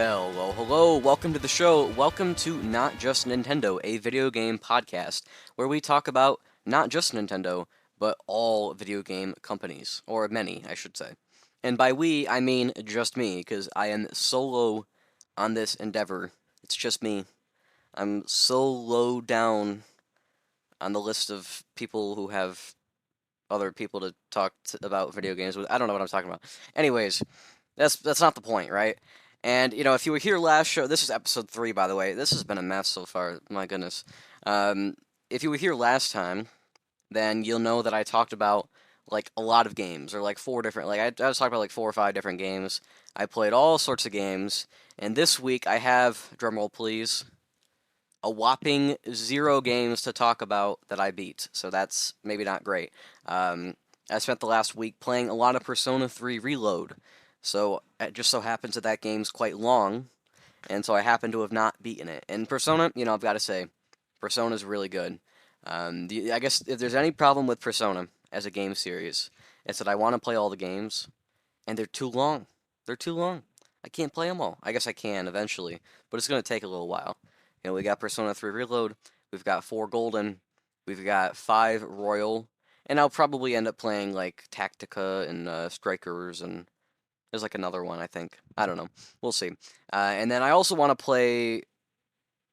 Hello, hello, welcome to the show. Welcome to Not Just Nintendo, a video game podcast where we talk about not just Nintendo, but all video game companies, or many, I should say. And by we, I mean just me, because I am solo on this endeavor. It's just me. I'm so low down on the list of people who have other people to talk about video games with. I don't know what I'm talking about. Anyways, that's not the point, right? And if you were here last show, this is episode 3, by the way. This has been a mess so far. My goodness. Um, if you were here last time, then you'll know that I talked about like a lot of games, or like four different. Like I was talking about like 4 or 5 different games. I played all sorts of games, and this week I have, drumroll please, a whopping 0 games to talk about that I beat. So that's maybe not great. I spent the last week playing a lot of Persona 3 Reload. So it just so happens that that game's quite long, and so I happen to have not beaten it. And Persona, I've got to say, Persona's really good. I guess if there's any problem with Persona as a game series, it's that I want to play all the games, and they're too long. They're too long. I can't play them all. I guess I can eventually, but it's going to take a little while. We got Persona 3 Reload, we've got 4 Golden, we've got 5 Royal, and I'll probably end up playing like Tactica and Strikers, and there's like another one, I think. I don't know. We'll see. And then I also want to play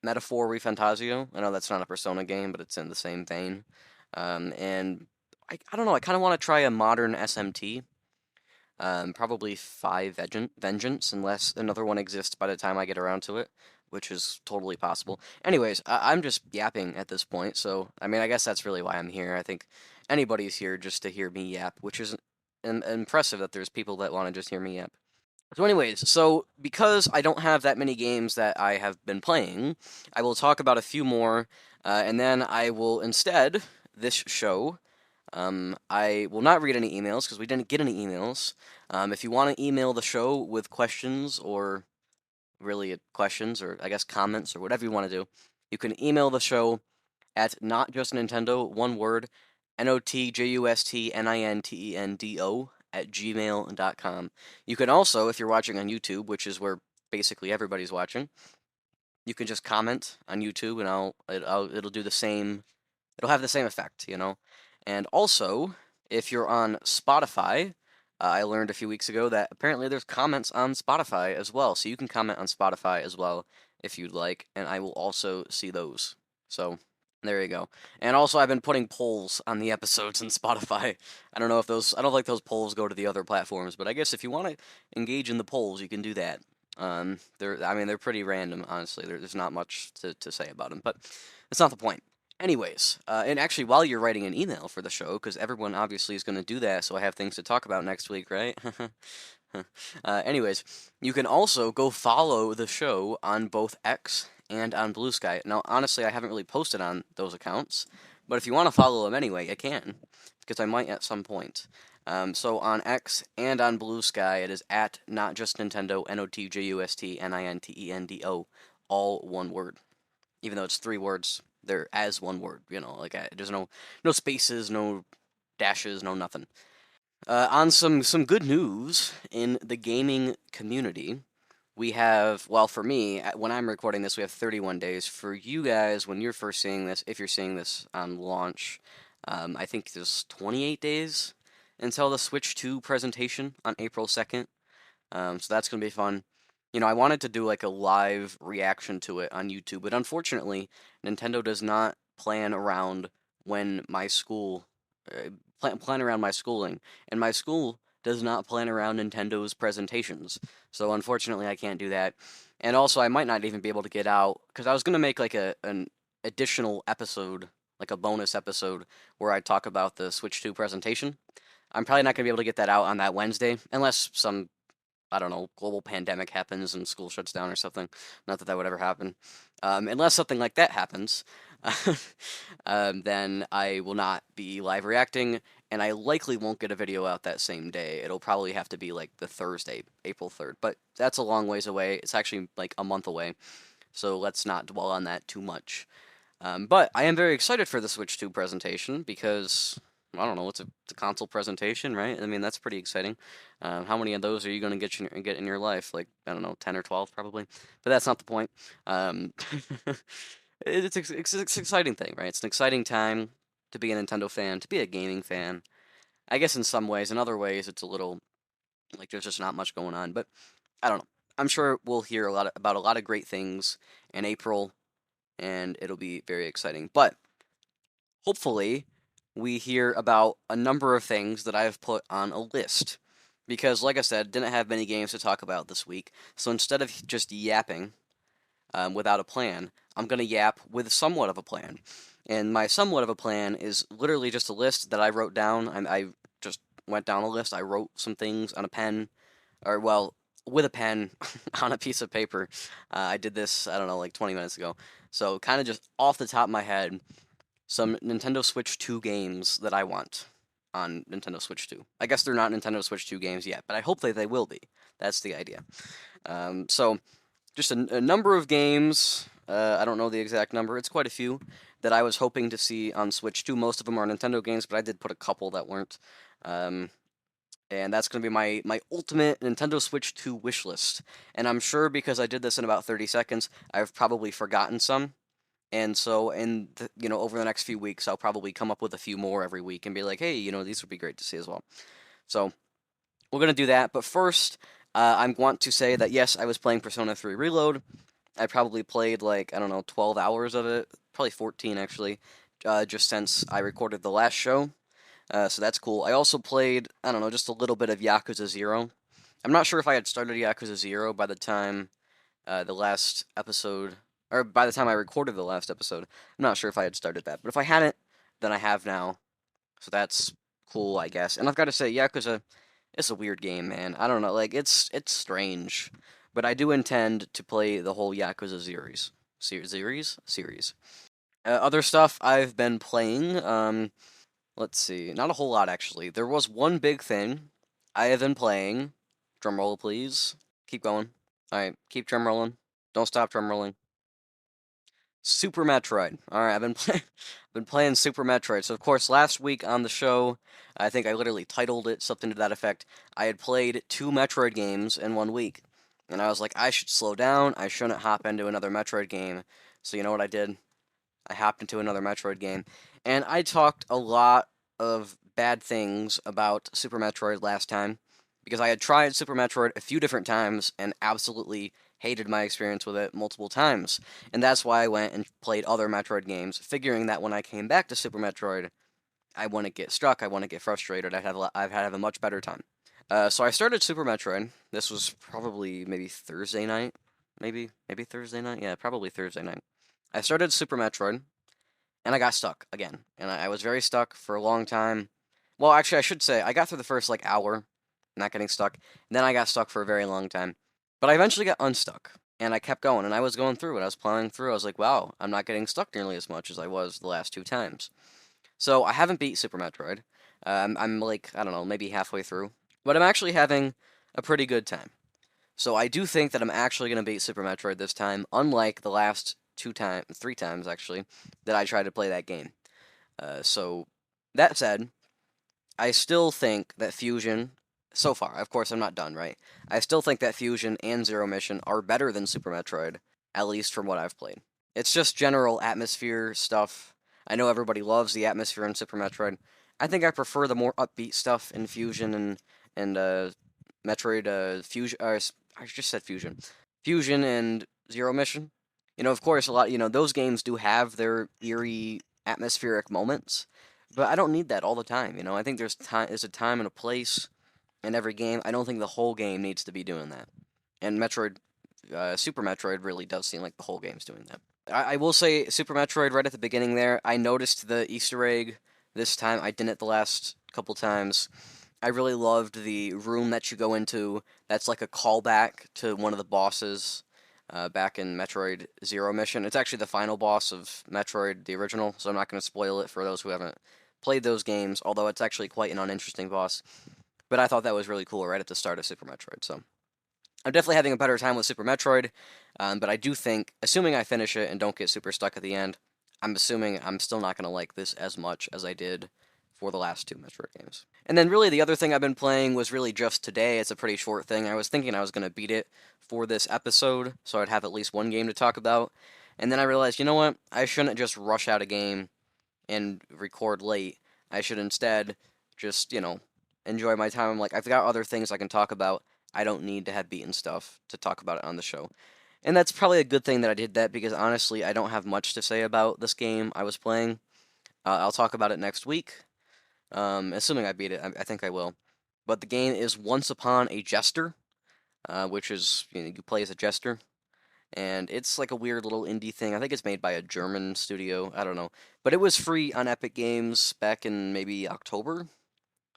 Metaphor ReFantazio. I know that's not a Persona game, but it's in the same vein. And I don't know, I kind of want to try a modern SMT. Probably 5 Vengeance, unless another one exists by the time I get around to it, which is totally possible. Anyways, I'm just yapping at this point, so, I mean, I guess that's really why I'm here. I think anybody's here just to hear me yap, which is impressive that there's people that want to just hear me yap. So anyways, because I don't have that many games that I have been playing, I will talk about a few more, and then I will instead, this show, I will not read any emails because we didn't get any emails. If you want to email the show with questions, or really questions, or I guess comments, or whatever you want to do, you can email the show at notjustnintendo, one word, NOTJUSTNINTENDO @gmail.com. You can also, if you're watching on YouTube, which is where basically everybody's watching, you can just comment on YouTube, and it'll do the same. It'll have the same effect. And also, if you're on Spotify, I learned a few weeks ago that apparently there's comments on Spotify as well, so you can comment on Spotify as well if you'd like, and I will also see those. So there you go. And also, I've been putting polls on the episodes in Spotify. I don't know if those, I don't think those polls go to the other platforms, but I guess if you want to engage in the polls, you can do that. They're pretty random, honestly. There's not much to say about them, but that's not the point. Anyways, and actually, while you're writing an email for the show, because everyone obviously is going to do that, so I have things to talk about next week, right? Anyways, you can also go follow the show on both X and on Blue Sky. Now, honestly, I haven't really posted on those accounts, but if you want to follow them anyway, you can, because I might at some point. So on X and on Blue Sky, it is at Not Just Nintendo, NOTJUSTNINTENDO, all one word. Even though it's 3 words, they're as one word. There's no spaces, no dashes, no nothing. On some good news in the gaming community, we have, well, for me, when I'm recording this, we have 31 days. For you guys, when you're first seeing this, if you're seeing this on launch, I think there's 28 days until the Switch 2 presentation on April 2nd. So that's going to be fun. I wanted to do like a live reaction to it on YouTube, but unfortunately, Nintendo does not plan around when my school plan around my schooling, and my school does not plan around Nintendo's presentations. So unfortunately, I can't do that. And also, I might not even be able to get out because I was gonna make like an additional episode, like a bonus episode, where I talk about the Switch 2 presentation. I'm probably not gonna be able to get that out on that Wednesday unless some, I don't know, global pandemic happens and school shuts down or something. Not that that would ever happen. Unless something like that happens, then I will not be live reacting, and I likely won't get a video out that same day. It'll probably have to be like the Thursday, April 3rd. But that's a long ways away. It's actually like a month away. So let's not dwell on that too much. But I am very excited for the Switch 2 presentation because, I don't know, it's a console presentation, right? I mean, that's pretty exciting. How many of those are you going to get in your life? Like, I don't know, 10 or 12 probably. But that's not the point. Um, it's an exciting thing, right? It's an exciting time to be a Nintendo fan, to be a gaming fan. I guess in some ways, in other ways, it's a little like there's just not much going on. But I don't know. I'm sure we'll hear about a lot of great things in April, and it'll be very exciting. But hopefully, we hear about a number of things that I've put on a list. Because, like I said, didn't have many games to talk about this week. So instead of just yapping without a plan, I'm going to yap with somewhat of a plan. And my somewhat of a plan is literally just a list that I wrote down. I just went down a list. I wrote some things on a pen, or well, with a pen on a piece of paper. I did this, I don't know, like 20 minutes ago. So kind of just off the top of my head, some Nintendo Switch 2 games that I want on Nintendo Switch 2. I guess they're not Nintendo Switch 2 games yet, but I hope that they will be. That's the idea. So, just a number of games. I don't know the exact number. It's quite a few that I was hoping to see on Switch 2. Most of them are Nintendo games, but I did put a couple that weren't. Um, and that's going to be my ultimate Nintendo Switch 2 wish list. And I'm sure because I did this in about 30 seconds, I've probably forgotten some. And so, over the next few weeks, I'll probably come up with a few more every week and be like, hey, these would be great to see as well. So, we're going to do that. But first, I want to say that, yes, I was playing Persona 3 Reload. I probably played, like, I don't know, 12 hours of it. Probably 14, actually, just since I recorded the last show. So that's cool. I also played, I don't know, just a little bit of Yakuza 0. I'm not sure if I had started Yakuza 0 by the time the last episode, or by the time I recorded the last episode. I'm not sure if I had started that, but if I hadn't, then I have now. So that's cool, I guess. And I've got to say, Yakuza, it's a weird game, man. I don't know, like it's strange, but I do intend to play the whole Yakuza series. Series. Other stuff I've been playing. Let's see, not a whole lot actually. There was one big thing I have been playing. Drum roll, please. Keep going. All right, keep drum rolling. Don't stop drum rolling. Super Metroid. All right, been playing Super Metroid. So of course, last week on the show, I think I literally titled it something to that effect. I had played 2 Metroid games in 1 week, and I was like, I should slow down. I shouldn't hop into another Metroid game. So you know what I did? I hopped into another Metroid game, and I talked a lot of bad things about Super Metroid last time because I had tried Super Metroid a few different times and absolutely hated my experience with it multiple times. And that's why I went and played other Metroid games, figuring that when I came back to Super Metroid, I wouldn't get stuck, I wouldn't get frustrated, I'd have a much better time. So I started Super Metroid. This was probably maybe Thursday night, maybe Thursday night. Yeah, probably Thursday night. I started Super Metroid, and I got stuck again, and I was very stuck for a long time. Well, actually, I should say I got through the first like hour, not getting stuck, and then I got stuck for a very long time. But I eventually got unstuck, and I kept going, and I was going through it. I was plowing through. I was like, wow, I'm not getting stuck nearly as much as I was the last 2 times. So I haven't beat Super Metroid. I'm like, I don't know, maybe halfway through. But I'm actually having a pretty good time. So I do think that I'm actually going to beat Super Metroid this time, unlike the last 3 times actually, that I tried to play that game. So that said, I still think that Fusion, so far, of course I'm not done, right? I still think that Fusion and Zero Mission are better than Super Metroid, at least from what I've played. It's just general atmosphere stuff. I know everybody loves the atmosphere in Super Metroid. I think I prefer the more upbeat stuff in Fusion and Metroid Fusion. I just said Fusion. Fusion and Zero Mission. Of course, a lot. Those games do have their eerie atmospheric moments, but I don't need that all the time. I think there's a time and a place in every game. I don't think the whole game needs to be doing that. And Super Metroid really does seem like the whole game's doing that. I will say, Super Metroid, right at the beginning there, I noticed the Easter egg this time. I didn't the last couple times. I really loved the room that you go into. That's like a callback to one of the bosses back in Metroid Zero Mission. It's actually the final boss of Metroid, the original, so I'm not going to spoil it for those who haven't played those games, although it's actually quite an uninteresting boss. But I thought that was really cool right at the start of Super Metroid, so I'm definitely having a better time with Super Metroid, but I do think, assuming I finish it and don't get super stuck at the end, I'm assuming I'm still not going to like this as much as I did for the last two Metroid games. And then really the other thing I've been playing was really just today. It's a pretty short thing. I was thinking I was going to beat it for this episode, so I'd have at least one game to talk about. And then I realized, you know what? I shouldn't just rush out a game and record late. I should instead just, enjoy my time. I'm like, I've got other things I can talk about. I don't need to have beaten stuff to talk about it on the show. And that's probably a good thing that I did that because honestly, I don't have much to say about this game I was playing. I'll talk about it next week, assuming I beat it. I think I will. But the game is Once Upon a Jester, which is, you play as a jester. And it's like a weird little indie thing. I think it's made by a German studio. I don't know. But it was free on Epic Games back in maybe October.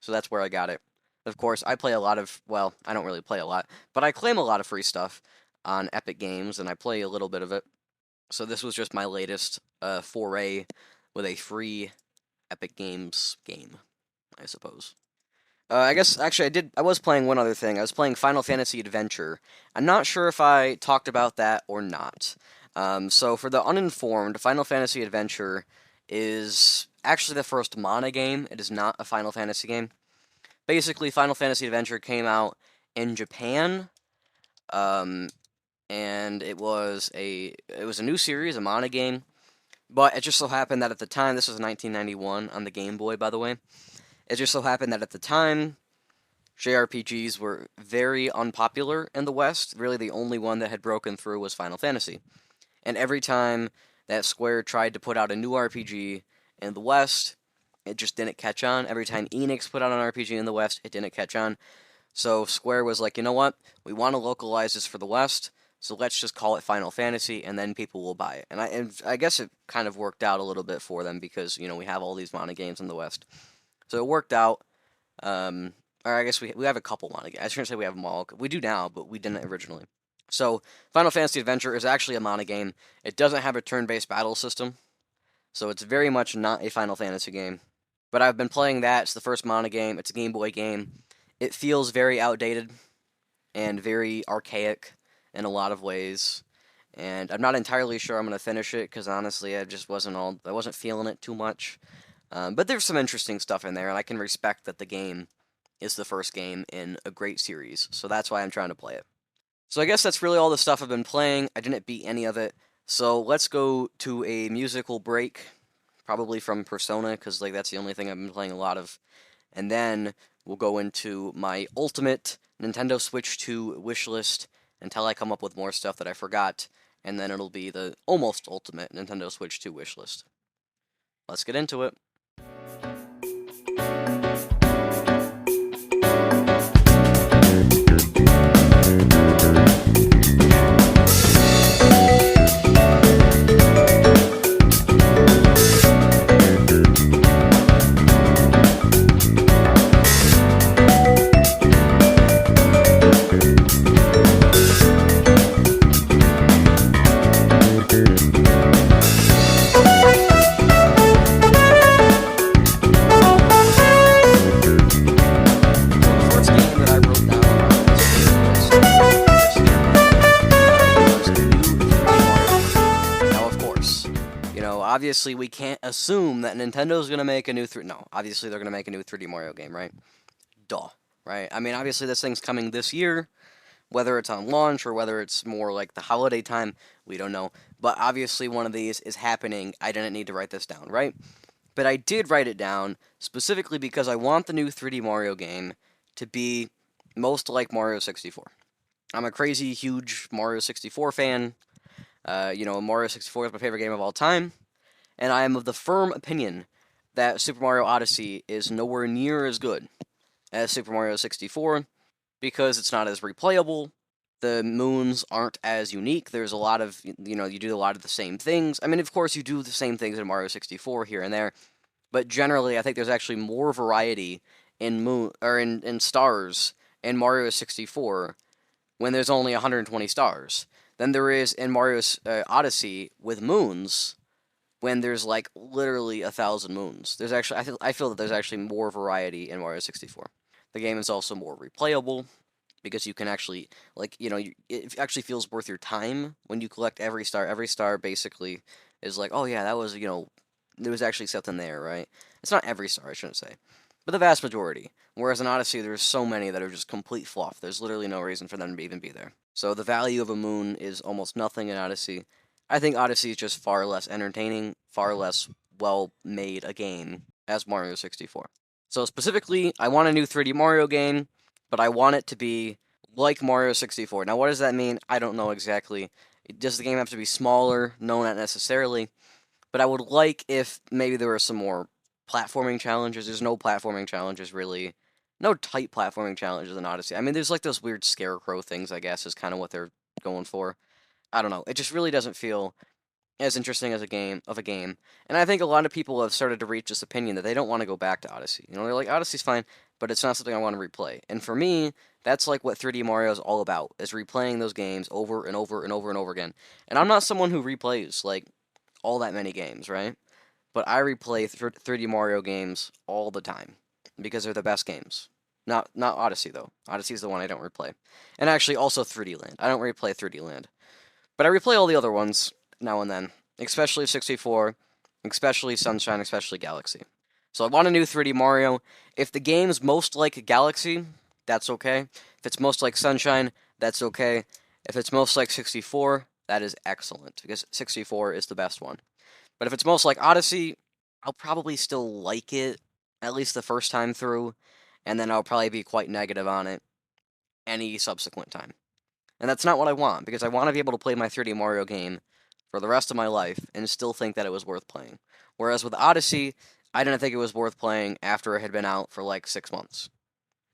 So that's where I got it. Of course, I play a lot of, well, I don't really play a lot, but I claim a lot of free stuff on Epic Games, and I play a little bit of it. So this was just my latest foray with a free Epic Games game, I suppose. I guess, actually, I was playing one other thing. I was playing Final Fantasy Adventure. I'm not sure if I talked about that or not. So for the uninformed, Final Fantasy Adventure is actually the first Mana game. It is not a Final Fantasy game. Basically, Final Fantasy Adventure came out in Japan, and it was a new series, a Mana game. But it just so happened that at the time, this was 1991 on the Game Boy, by the way. It just so happened that at the time, JRPGs were very unpopular in the West. Really, the only one that had broken through was Final Fantasy. And every time that Square tried to put out a new RPG in the West, it just didn't catch on. Every time Enix put out an RPG in the West, it didn't catch on. So Square was like, you know what? We want to localize this for the West, so let's just call it Final Fantasy, and then people will buy it. And I guess it kind of worked out a little bit for them because, we have all these Mana games in the West. So it worked out. Or I guess we have a couple Mana games. I shouldn't say we have them all. We do now, but we didn't originally. So Final Fantasy Adventure is actually a Mana game. It doesn't have a turn-based battle system, so it's very much not a Final Fantasy game. But I've been playing that. It's the first Mana game. It's a Game Boy game. It feels very outdated and very archaic in a lot of ways. And I'm not entirely sure I'm going to finish it because honestly, I wasn't feeling it too much. But there's some interesting stuff in there, and I can respect that the game is the first game in a great series. So that's why I'm trying to play it. So I guess that's really all the stuff I've been playing. I didn't beat any of it. So let's go to a musical break. Probably from Persona, because that's the only thing I've been playing a lot of. And then we'll go into my ultimate Nintendo Switch 2 wishlist until I come up with more stuff that I forgot. And then it'll be the almost ultimate Nintendo Switch 2 wishlist. Let's get into it. Obviously, we can't assume that Nintendo's going to make a new No, obviously they're going to make a new 3D Mario game, right? Duh, right? I mean, obviously this thing's coming this year, whether it's on launch or whether it's more like the holiday time, we don't know. But obviously one of these is happening. I didn't need to write this down, right? But I did write it down specifically because I want the new 3D Mario game to be most like Mario 64. I'm a crazy, huge Mario 64 fan. Mario 64 is my favorite game of all time. And I am of the firm opinion that Super Mario Odyssey is nowhere near as good as Super Mario 64 because it's not as replayable. The moons aren't as unique. There's a lot of, you do a lot of the same things. I mean, of course, you do the same things in Mario 64 here and there, but generally, I think there's actually more variety in stars in Mario 64 when there's only 120 stars than there is in Mario's Odyssey with moons when there's literally 1,000 moons. There's actually I feel that there's actually more variety in Mario 64. The game is also more replayable because you can actually it actually feels worth your time when you collect every star. Every star basically is oh yeah, that was there was actually something there, right? It's not every star, I shouldn't say, but the vast majority. Whereas in Odyssey, there's so many that are just complete fluff. There's literally no reason for them to even be there. So the value of a moon is almost nothing in Odyssey. I think Odyssey is just far less entertaining, far less well made a game as Mario 64. So specifically, I want a new 3D Mario game, but I want it to be like Mario 64. Now, what does that mean? I don't know exactly. Does the game have to be smaller? No, not necessarily. But I would like if maybe there were some more platforming challenges. There's no platforming challenges really. No tight platforming challenges in Odyssey. I mean, there's like those weird scarecrow things, I guess, is kind of what they're going for. I don't know. It just really doesn't feel as interesting as a game. And I think a lot of people have started to reach this opinion that they don't want to go back to Odyssey. You know, they're like, Odyssey's fine, but it's not something I want to replay. And for me, that's like what 3D Mario is all about, is replaying those games over and over and over and over again. And I'm not someone who replays like all that many games, right? But I replay 3D Mario games all the time because they're the best games. Not Odyssey though. Odyssey is the one I don't replay. And actually also 3D Land. I don't replay 3D Land. But I replay all the other ones now and then, especially 64, especially Sunshine, especially Galaxy. So I want a new 3D Mario. If the game's most like Galaxy, that's okay. If it's most like Sunshine, that's okay. If it's most like 64, that is excellent, because 64 is the best one. But if it's most like Odyssey, I'll probably still like it, at least the first time through, and then I'll probably be quite negative on it any subsequent time. And that's not what I want, because I want to be able to play my 3D Mario game for the rest of my life and still think that it was worth playing. Whereas with Odyssey, I didn't think it was worth playing after it had been out for like 6 months.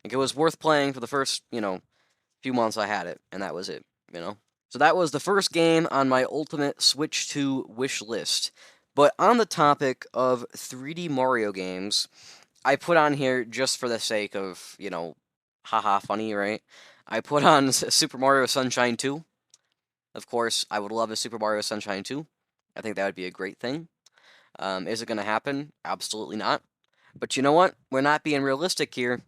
Like, it was worth playing for the first, few months I had it, and that was it. So that was the first game on my ultimate Switch 2 wish list. But on the topic of 3D Mario games, I put on here just for the sake of, haha, funny, right? I put on Super Mario Sunshine 2. Of course, I would love a Super Mario Sunshine 2. I think that would be a great thing. Is it going to happen? Absolutely not. But you know what? We're not being realistic here.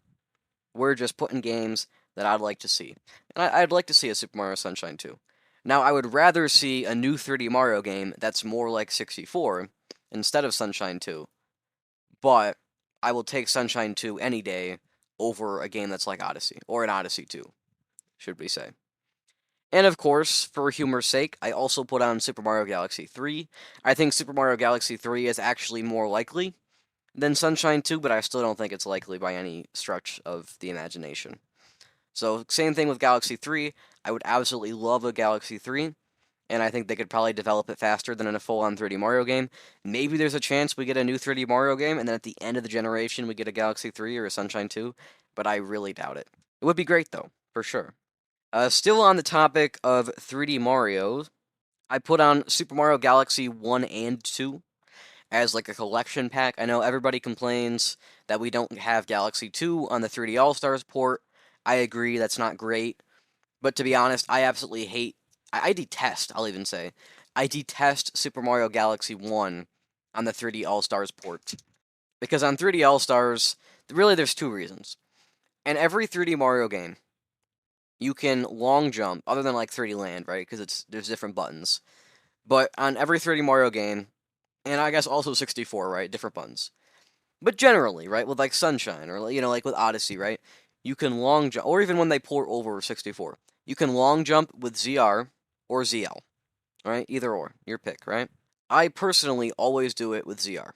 We're just putting games that I'd like to see. And I'd like to see a Super Mario Sunshine 2. Now, I would rather see a new 3D Mario game that's more like 64 instead of Sunshine 2. But I will take Sunshine 2 any day over a game that's like Odyssey, or an Odyssey 2, should we say. And of course, for humor's sake, I also put on Super Mario Galaxy 3. I think Super Mario Galaxy 3 is actually more likely than Sunshine 2, but I still don't think it's likely by any stretch of the imagination. So, same thing with Galaxy 3. I would absolutely love a Galaxy 3, and I think they could probably develop it faster than in a full-on 3D Mario game. Maybe there's a chance we get a new 3D Mario game, and then at the end of the generation we get a Galaxy 3 or a Sunshine 2, but I really doubt it. It would be great, though, for sure. Still on the topic of 3D Mario, I put on Super Mario Galaxy 1 and 2 as like a collection pack. I know everybody complains that we don't have Galaxy 2 on the 3D All-Stars port. I agree, that's not great. But to be honest, I absolutely hate, I detest, I'll even say, I detest Super Mario Galaxy 1 on the 3D All-Stars port. Because on 3D All-Stars, really there's two reasons. In every 3D Mario game, you can long jump, other than like 3D Land, right? Because there's different buttons. But on every 3D Mario game, and I guess also 64, right? Different buttons. But generally, right, with like Sunshine, or like with Odyssey, right? You can long jump, or even when they port over 64, you can long jump with ZR or ZL, right? Either or, your pick, right? I personally always do it with ZR.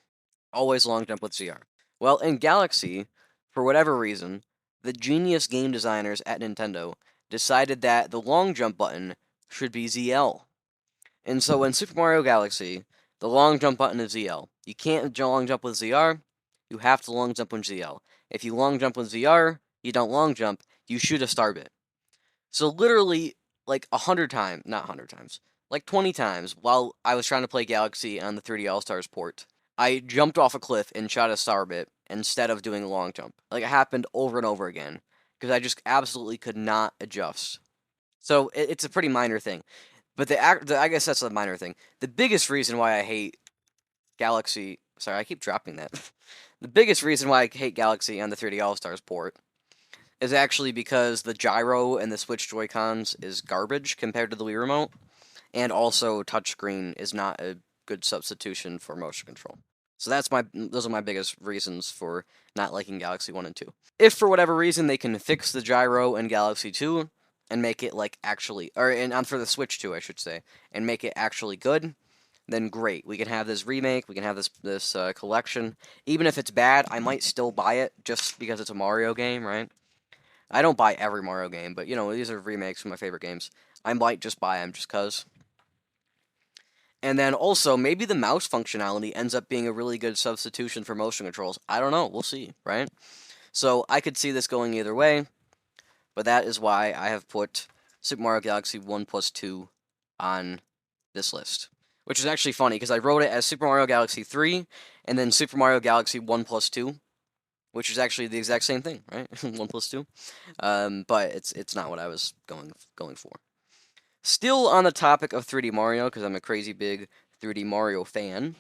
Always long jump with ZR. Well, in Galaxy, for whatever reason, the genius game designers at Nintendo decided that the long jump button should be ZL. And so in Super Mario Galaxy, the long jump button is ZL. You can't long jump with ZR, you have to long jump with ZL. If you long jump with ZR, you don't long jump, you shoot a star bit. So literally, like 100 times, not 100 times, like 20 times while I was trying to play Galaxy on the 3D All-Stars port, I jumped off a cliff and shot a star bit instead of doing a long jump. Like, it happened over and over again, because I just absolutely could not adjust. So it's a pretty minor thing. But I guess that's a minor thing. The biggest reason why I hate Galaxy, sorry, I keep dropping that. The biggest reason why I hate Galaxy on the 3D All-Stars port is actually because the gyro and the Switch Joy-Cons is garbage compared to the Wii Remote, and also touchscreen is not a good substitution for motion control. So those are my biggest reasons for not liking Galaxy 1 and 2. If for whatever reason they can fix the gyro in Galaxy 2 and make it like actually, or and on for the Switch 2, I should say, and make it actually good, then great. We can have this remake, we can have this collection. Even if it's bad, I might still buy it just because it's a Mario game, right? I don't buy every Mario game, but these are remakes of my favorite games. I might just buy them just cuz. And then also, maybe the mouse functionality ends up being a really good substitution for motion controls. I don't know. We'll see, right? So I could see this going either way, but that is why I have put Super Mario Galaxy 1 plus 2 on this list. Which is actually funny, because I wrote it as Super Mario Galaxy 3, and then Super Mario Galaxy 1 plus 2, which is actually the exact same thing, right? 1 plus 2. But it's not what I was going for. Still on the topic of 3D Mario, because I'm a crazy big 3D Mario fan,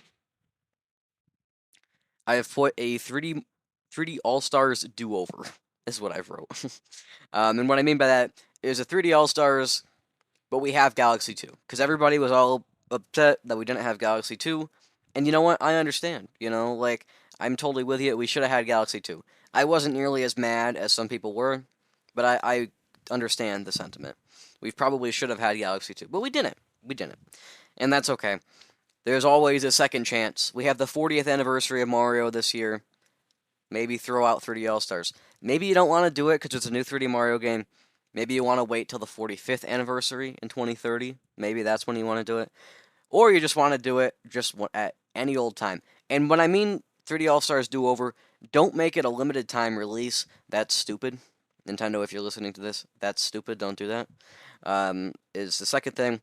I have put a 3D All-Stars do-over, is what I've wrote. And what I mean by that is a 3D All-Stars, but we have Galaxy 2. Because everybody was all upset that we didn't have Galaxy 2. And you know what? I understand. Like, I'm totally with you. We should have had Galaxy 2. I wasn't nearly as mad as some people were, but I understand the sentiment. We probably should have had Galaxy 2, but we didn't. We didn't. And that's okay. There's always a second chance. We have the 40th anniversary of Mario this year. Maybe throw out 3D All-Stars. Maybe you don't want to do it because it's a new 3D Mario game. Maybe you want to wait till the 45th anniversary in 2030. Maybe that's when you want to do it. Or you just want to do it just at any old time. And when I mean 3D All-Stars do-over, don't make it a limited time release. That's stupid. Nintendo, if you're listening to this, that's stupid. Don't do that. Is the second thing.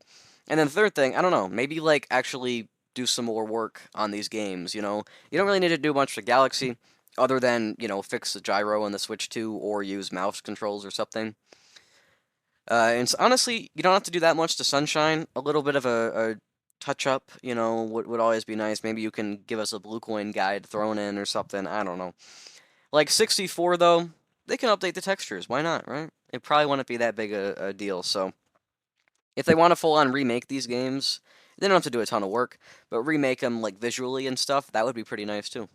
And then the third thing, I don't know, maybe like actually do some more work on these games, You don't really need to do much for Galaxy other than, fix the gyro on the Switch 2 or use mouse controls or something. And honestly, you don't have to do that much to Sunshine. A little bit of a touch up, would always be nice. Maybe you can give us a Blue Coin guide thrown in or something. I don't know. Like 64, though, they can update the textures. Why not, right? It probably wouldn't be that big a deal. So if they want to full on remake these games, they don't have to do a ton of work, but remake them like visually and stuff, that would be pretty nice too.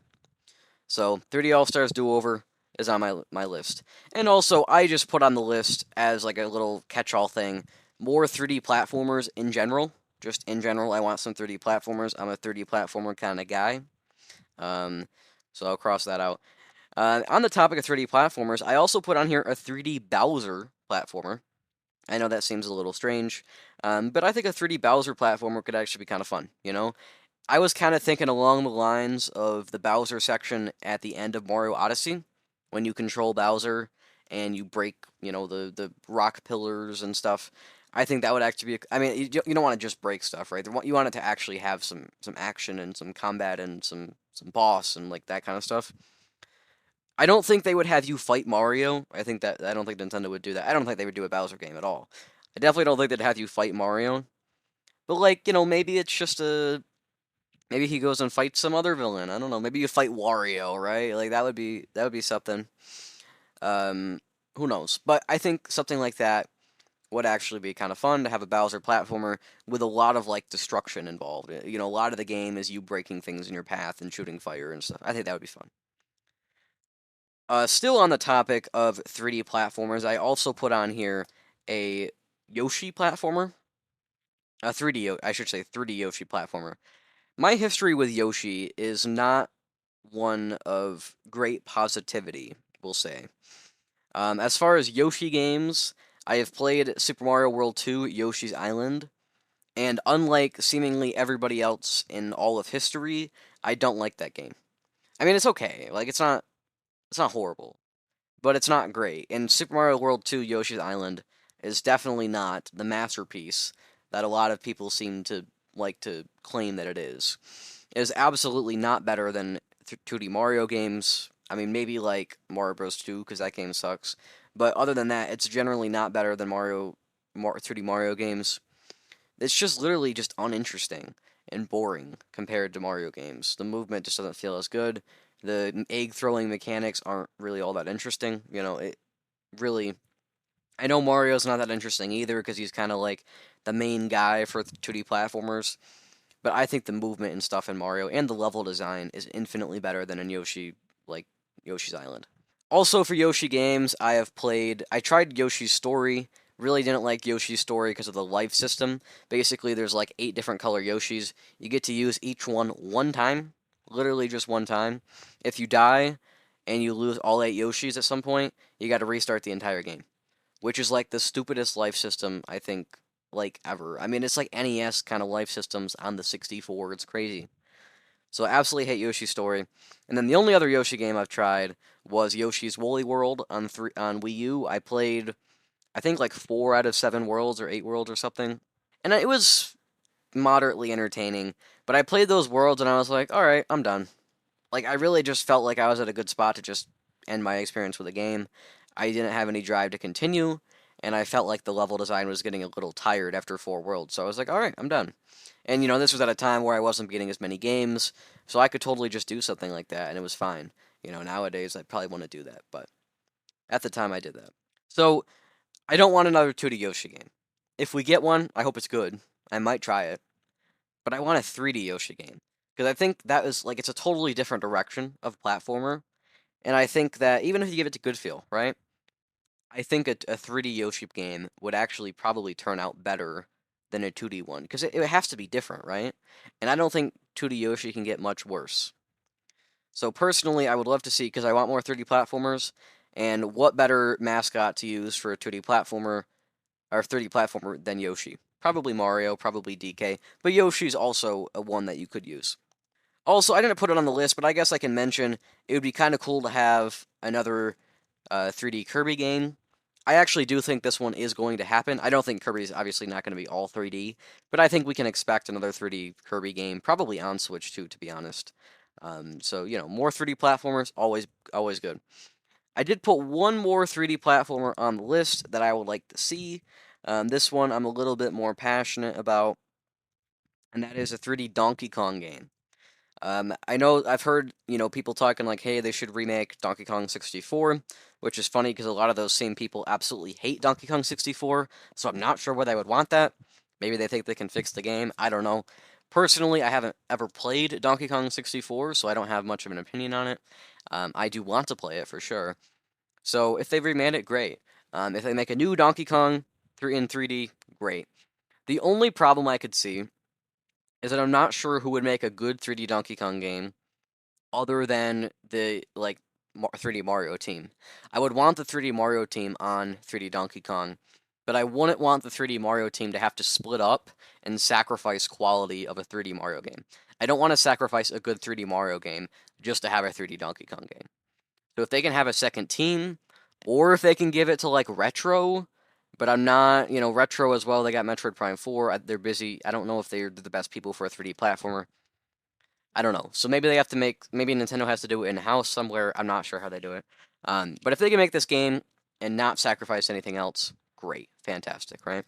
So 3D All-Stars do-over is on my list. And also, I just put on the list as like a little catch-all thing, more 3D platformers in general. Just in general, I want some 3D platformers. I'm a 3D platformer kind of guy. So I'll cross that out. On the topic of 3D platformers, I also put on here a 3D Bowser platformer. I know that seems a little strange, but I think a 3D Bowser platformer could actually be kind of fun, I was kind of thinking along the lines of the Bowser section at the end of Mario Odyssey, when you control Bowser and you break, the rock pillars and stuff. I think that would actually be. I mean, you don't want to just break stuff, right? You want it to actually have some action and some combat and some boss and like that kind of stuff. I don't think they would have you fight Mario. I don't think Nintendo would do that. I don't think they would do a Bowser game at all. I definitely don't think they'd have you fight Mario. But like, maybe it's just maybe he goes and fights some other villain. I don't know. Maybe you fight Wario, right? Like that would be something. Who knows? But I think something like that would actually be kind of fun to have a Bowser platformer with a lot of like destruction involved. A lot of the game is you breaking things in your path and shooting fire and stuff. I think that would be fun. Still on the topic of 3D platformers, I also put on here a Yoshi platformer. A 3D, I should say 3D Yoshi platformer. My history with Yoshi is not one of great positivity, we'll say. As far as Yoshi games, I have played Super Mario World 2 Yoshi's Island, and unlike seemingly everybody else in all of history, I don't like that game. I mean, it's okay. Like, it's not horrible, but it's not great. And Super Mario World 2 Yoshi's Island is definitely not the masterpiece that a lot of people seem to like to claim that it is. It is absolutely not better than 2D Mario games. I mean, maybe like Mario Bros. 2, because that game sucks. But other than that, it's generally not better than 2D Mario games. It's just literally just uninteresting and boring compared to Mario games. The movement just doesn't feel as good. The egg throwing mechanics aren't really all that interesting. It really. I know Mario's not that interesting either because he's kind of like the main guy for 2D platformers. but I think the movement and stuff in Mario and the level design is infinitely better than in Yoshi, like Yoshi's Island. Also for Yoshi games, I tried Yoshi's Story. Really didn't like Yoshi's Story because of the life system. Basically, there's like 8 different color Yoshis. You get to use each one time, literally just one time. If you die and you lose all 8 Yoshis at some point, you got to restart the entire game, which is like the stupidest life system I think like ever. I mean, it's like NES kind of life systems on the 64. It's crazy. So I absolutely hate Yoshi's Story. And then the only other Yoshi game I've tried was Yoshi's Woolly World on Wii U. I played I think like 4 out of 7 worlds or 8 worlds or something, and it was moderately entertaining. But I played those worlds and I was like, all right, I'm done. Like I really just felt like I was at a good spot to just end my experience with the game. I didn't have any drive to continue, and I felt like the level design was getting a little tired after 4 worlds. So I was like, all right, I'm done. And this was at a time where I wasn't getting as many games, so I could totally just do something like that, and it was fine. Nowadays I probably want to do that, but at the time I did that. So I don't want another 2D Yoshi game. If we get one, I hope it's good. I might try it, but I want a 3D Yoshi game because I think that is like it's a totally different direction of platformer, and I think that even if you give it to good feel, right? I think a 3D Yoshi game would actually probably turn out better than a 2D one because it has to be different, right? And I don't think 2D Yoshi can get much worse. So personally, I would love to see because I want more 3D platformers, and what better mascot to use for a 2D platformer or 3D platformer than Yoshi? Probably Mario, probably DK, but Yoshi's also a one that you could use. Also, I didn't put it on the list, but I guess I can mention it would be kind of cool to have another 3D Kirby game. I actually do think this one is going to happen. I don't think Kirby's obviously not going to be all 3D, but I think we can expect another 3D Kirby game, probably on Switch too, to be honest. So more 3D platformers, always good. I did put one more 3D platformer on the list that I would like to see. This one I'm a little bit more passionate about, and that is a 3D Donkey Kong game. I know I've heard people talking like, hey, they should remake Donkey Kong 64, which is funny because a lot of those same people absolutely hate Donkey Kong 64. So I'm not sure why they would want that. Maybe they think they can fix the game. I don't know. Personally, I haven't ever played Donkey Kong 64, so I don't have much of an opinion on it. I do want to play it for sure. So if they remade it, great. If they make a new Donkey Kong in 3D, great. The only problem I could see is that I'm not sure who would make a good 3D Donkey Kong game other than the 3D Mario team. I would want the 3D Mario team on 3D Donkey Kong, but I wouldn't want the 3D Mario team to have to split up and sacrifice quality of a 3D Mario game. I don't want to sacrifice a good 3D Mario game just to have a 3D Donkey Kong game. So if they can have a second team, or if they can give it to like Retro, but I'm not, Retro as well. They got Metroid Prime 4. They're busy. I don't know if they're the best people for a 3D platformer. I don't know. So maybe they have to maybe Nintendo has to do it in house somewhere. I'm not sure how they do it. But if they can make this game and not sacrifice anything else, great, fantastic, right?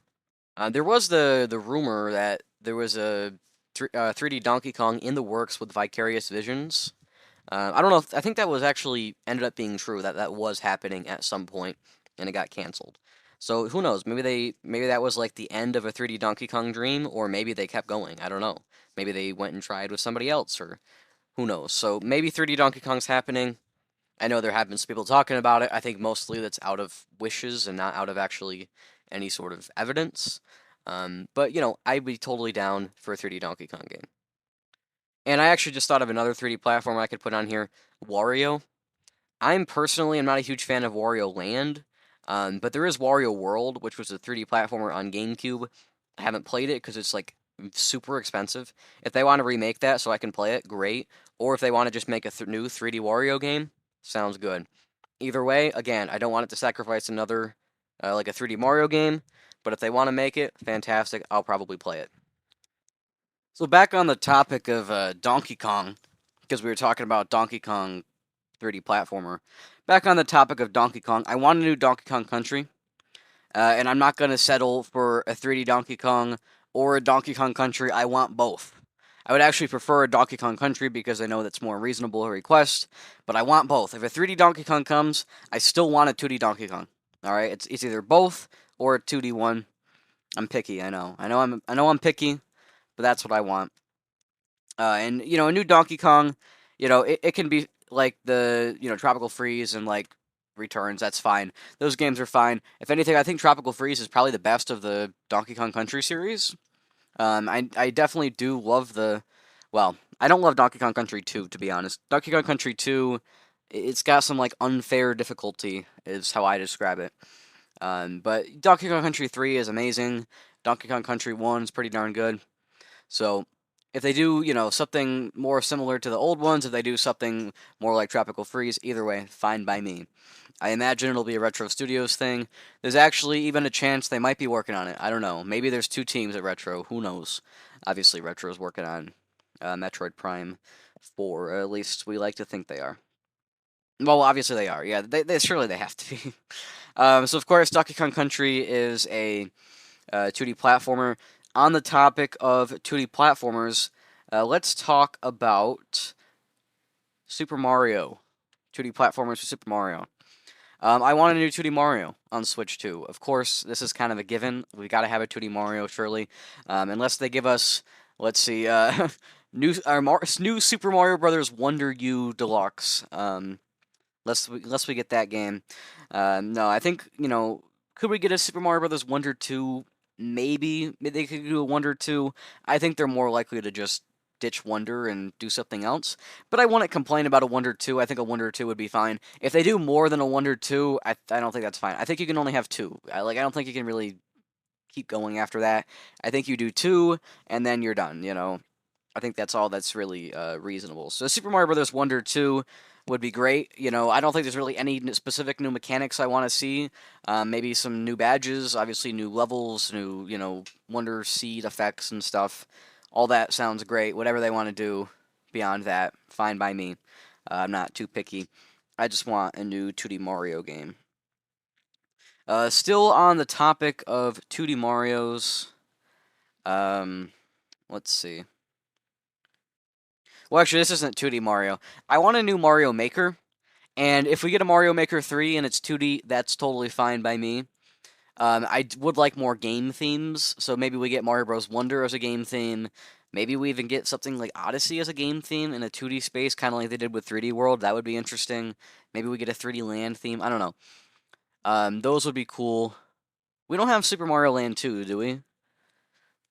There was the rumor that there was a 3D Donkey Kong in the works with Vicarious Visions. I don't know. I think that was actually ended up being true. That was happening at some point, and it got canceled. So who knows? Maybe that was like the end of a 3D Donkey Kong dream, or maybe they kept going. I don't know. Maybe they went and tried with somebody else, or who knows? So maybe 3D Donkey Kong's happening. I know there have been some people talking about it. I think mostly that's out of wishes and not out of actually any sort of evidence. But I'd be totally down for a 3D Donkey Kong game. And I actually just thought of another 3D platform I could put on here, Wario. I'm not a huge fan of Wario Land, but there is Wario World, which was a 3D platformer on GameCube. I haven't played it because it's like super expensive. If they want to remake that so I can play it, great. Or if they want to just make a new 3D Wario game, sounds good. Either way, again, I don't want it to sacrifice another like a 3D Mario game, but if they want to make it, fantastic. I'll probably play it. So back on the topic of Donkey Kong, because we were talking about Donkey Kong 3D platformer. Back on the topic of Donkey Kong, I want a new Donkey Kong Country, and I'm not going to settle for a 3D Donkey Kong or a Donkey Kong Country. I want both. I would actually prefer a Donkey Kong Country because I know that's more reasonable a request, but I want both. If a 3D Donkey Kong comes, I still want a 2D Donkey Kong. All right, it's either both or a 2D one. I'm picky. I know I'm picky, but that's what I want. And a new Donkey Kong, it can be like the Tropical Freeze and like Returns. That's fine. Those games are fine. If anything, I think Tropical Freeze is probably the best of the Donkey Kong Country series. I definitely do love well, I don't love Donkey Kong Country 2, to be honest. Donkey Kong Country 2, it's got some like unfair difficulty, is how I describe it. But Donkey Kong Country 3 is amazing. Donkey Kong Country 1 is pretty darn good. So if they do, something more similar to the old ones, if they do something more like Tropical Freeze, either way, fine by me. I imagine it'll be a Retro Studios thing. There's actually even a chance they might be working on it. I don't know. Maybe there's two teams at Retro. Who knows? Obviously, Retro's working on Metroid Prime 4. At least we like to think they are. Well, obviously they are. Yeah, they surely they have to be. So of course, Donkey Kong Country is a 2D platformer. On the topic of 2D platformers, let's talk about Super Mario. 2D platformers for Super Mario. I want a new 2D Mario on Switch 2. Of course, this is kind of a given. We got to have a 2D Mario, surely. Unless they give us, let's see, new Super Mario Brothers Wonder U Deluxe. Unless we get that game. No, I think, could we get a Super Mario Brothers Wonder 2? Maybe they could do a Wonder 2. I think they're more likely to just ditch Wonder and do something else. But I wouldn't complain about a Wonder 2. I think a Wonder 2 would be fine. If they do more than a Wonder 2, I don't think that's fine. I think you can only have two. I don't think you can really keep going after that. I think you do two, and then you're done. I think that's all that's really reasonable. So Super Mario Brothers Wonder 2 would be great. I don't think there's really any specific new mechanics I want to see. Maybe some new badges, obviously new levels, new, Wonder Seed effects and stuff. All that sounds great. Whatever they want to do beyond that, fine by me. I'm not too picky. I just want a new 2D Mario game. Still on the topic of 2D Marios. Let's see. Well, actually, this isn't 2D Mario. I want a new Mario Maker, and if we get a Mario Maker 3 and it's 2D, that's totally fine by me. I would like more game themes, so maybe we get Mario Bros. Wonder as a game theme. Maybe we even get something like Odyssey as a game theme in a 2D space, kind of like they did with 3D World. That would be interesting. Maybe we get a 3D Land theme. I don't know. Those would be cool. We don't have Super Mario Land 2, do we?